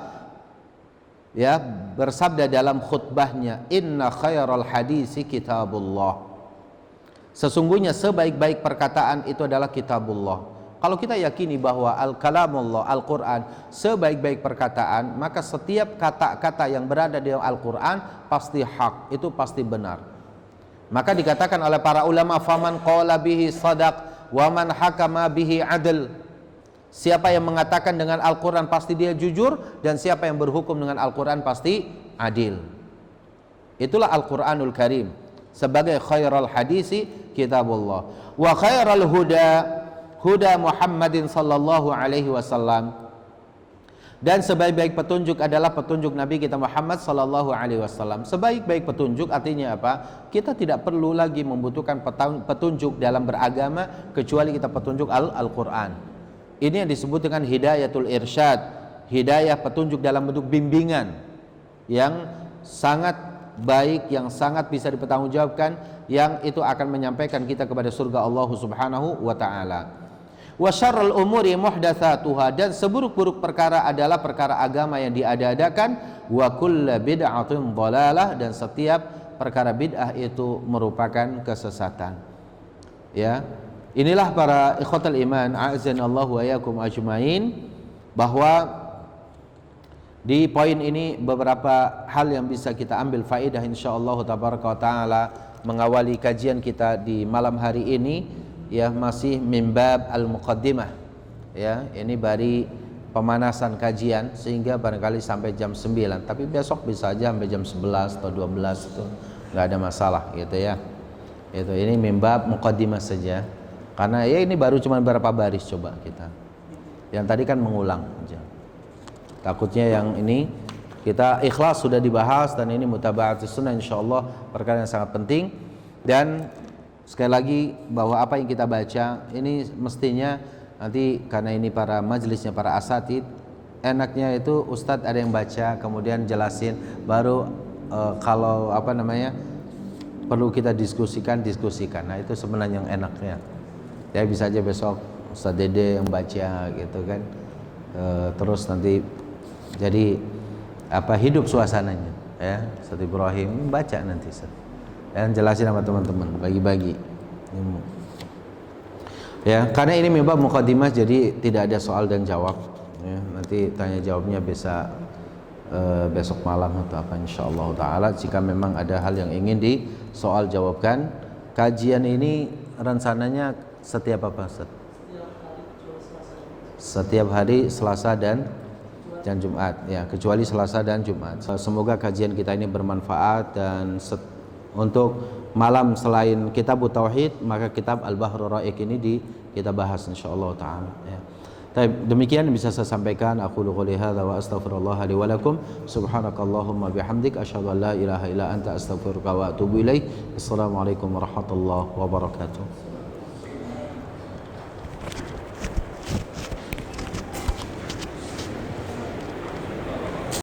ya bersabda dalam khutbahnya, inna khairal hadisi kitabullah, sesungguhnya sebaik-baik perkataan itu adalah kitabullah. Kalau kita yakini bahwa al-kalamullah, Al-Quran, sebaik-baik perkataan, maka setiap kata-kata yang berada di dalam Al-Quran pasti hak, itu pasti benar. Maka dikatakan oleh para ulama, faman qala bihi sadaq wa man hakama bihi adl, siapa yang mengatakan dengan Al-Quran pasti dia jujur, dan siapa yang berhukum dengan Al-Quran pasti adil. Itulah Al-Quranul Karim sebagai khairal hadisi kitabullah, wa khairal huda huda Muhammadin sallallahu alaihi wasallam, dan sebaik-baik petunjuk adalah petunjuk Nabi kita Muhammad sallallahu alaihi wasallam. Sebaik-baik petunjuk artinya apa? Kita tidak perlu lagi membutuhkan petunjuk dalam beragama kecuali kita petunjuk Al-Quran. Ini yang disebut dengan hidayatul irsyad, hidayah petunjuk dalam bentuk bimbingan yang sangat baik, yang sangat bisa dipertanggungjawabkan, yang itu akan menyampaikan kita kepada surga Allah Subhanahu wa taala. Wa syarrul umuri muhdatsatuha, dan seburuk-buruk perkara adalah perkara agama yang diada-adakan, wa kullu bid'atin dhalalah, dan setiap perkara bid'ah itu merupakan kesesatan. Ya. Inilah para ikhwatul iman, a'azzanallahu wa iyyakum ajmain, bahwa di poin ini beberapa hal yang bisa kita ambil faedah insyaallah tabaraka wa taala mengawali kajian kita di malam hari ini. Ya, masih mimbab al-muqaddimah, ya, ini dari pemanasan kajian sehingga barangkali sampai jam 9, tapi besok bisa aja sampai jam 11 atau 12, itu nggak ada masalah gitu ya. Itu ini mimbab muqaddimah saja, karena ya ini baru cuma beberapa baris coba kita, yang tadi kan mengulang aja. Takutnya yang ini kita ikhlas sudah dibahas, dan ini mutaba'atus sunnah insyaallah perkara yang sangat penting. Dan sekali lagi bahwa apa yang kita baca ini mestinya nanti, karena ini para majelisnya para asatid, enaknya itu ustadz ada yang baca kemudian jelasin, baru kalau apa namanya perlu kita diskusikan. Nah itu sebenarnya yang enaknya. Ya bisa aja besok Ustadz Dede yang baca gitu kan, terus nanti jadi apa hidup suasananya ya. Ustadz Ibrahim baca nanti dan jelasin sama teman-teman, bagi-bagi ya, karena ini memang muqaddimah, jadi tidak ada soal dan jawab ya. Nanti tanya jawabnya bisa besok malam atau apa insyaallah taala, jika memang ada hal yang ingin disoal jawabkan. Kajian ini rencananya setiap apa Ustaz? Setiap hari Selasa dan Jumat ya, kecuali Selasa dan Jumat. Semoga kajian kita ini bermanfaat, dan untuk malam selain kitab Tauhid, maka kitab Al-Bahrul Ra'iq ini kita bahas insyaallah taala ya. Demikian bisa saya sampaikan. Aku qouli hadza wa astaghfirullah li wa lakum. Subhanakallahumma bihamdik asyhadu an la ilaha illa anta astaghfiruka wa atubu ilaik. Assalamualaikum warahmatullahi wabarakatuh.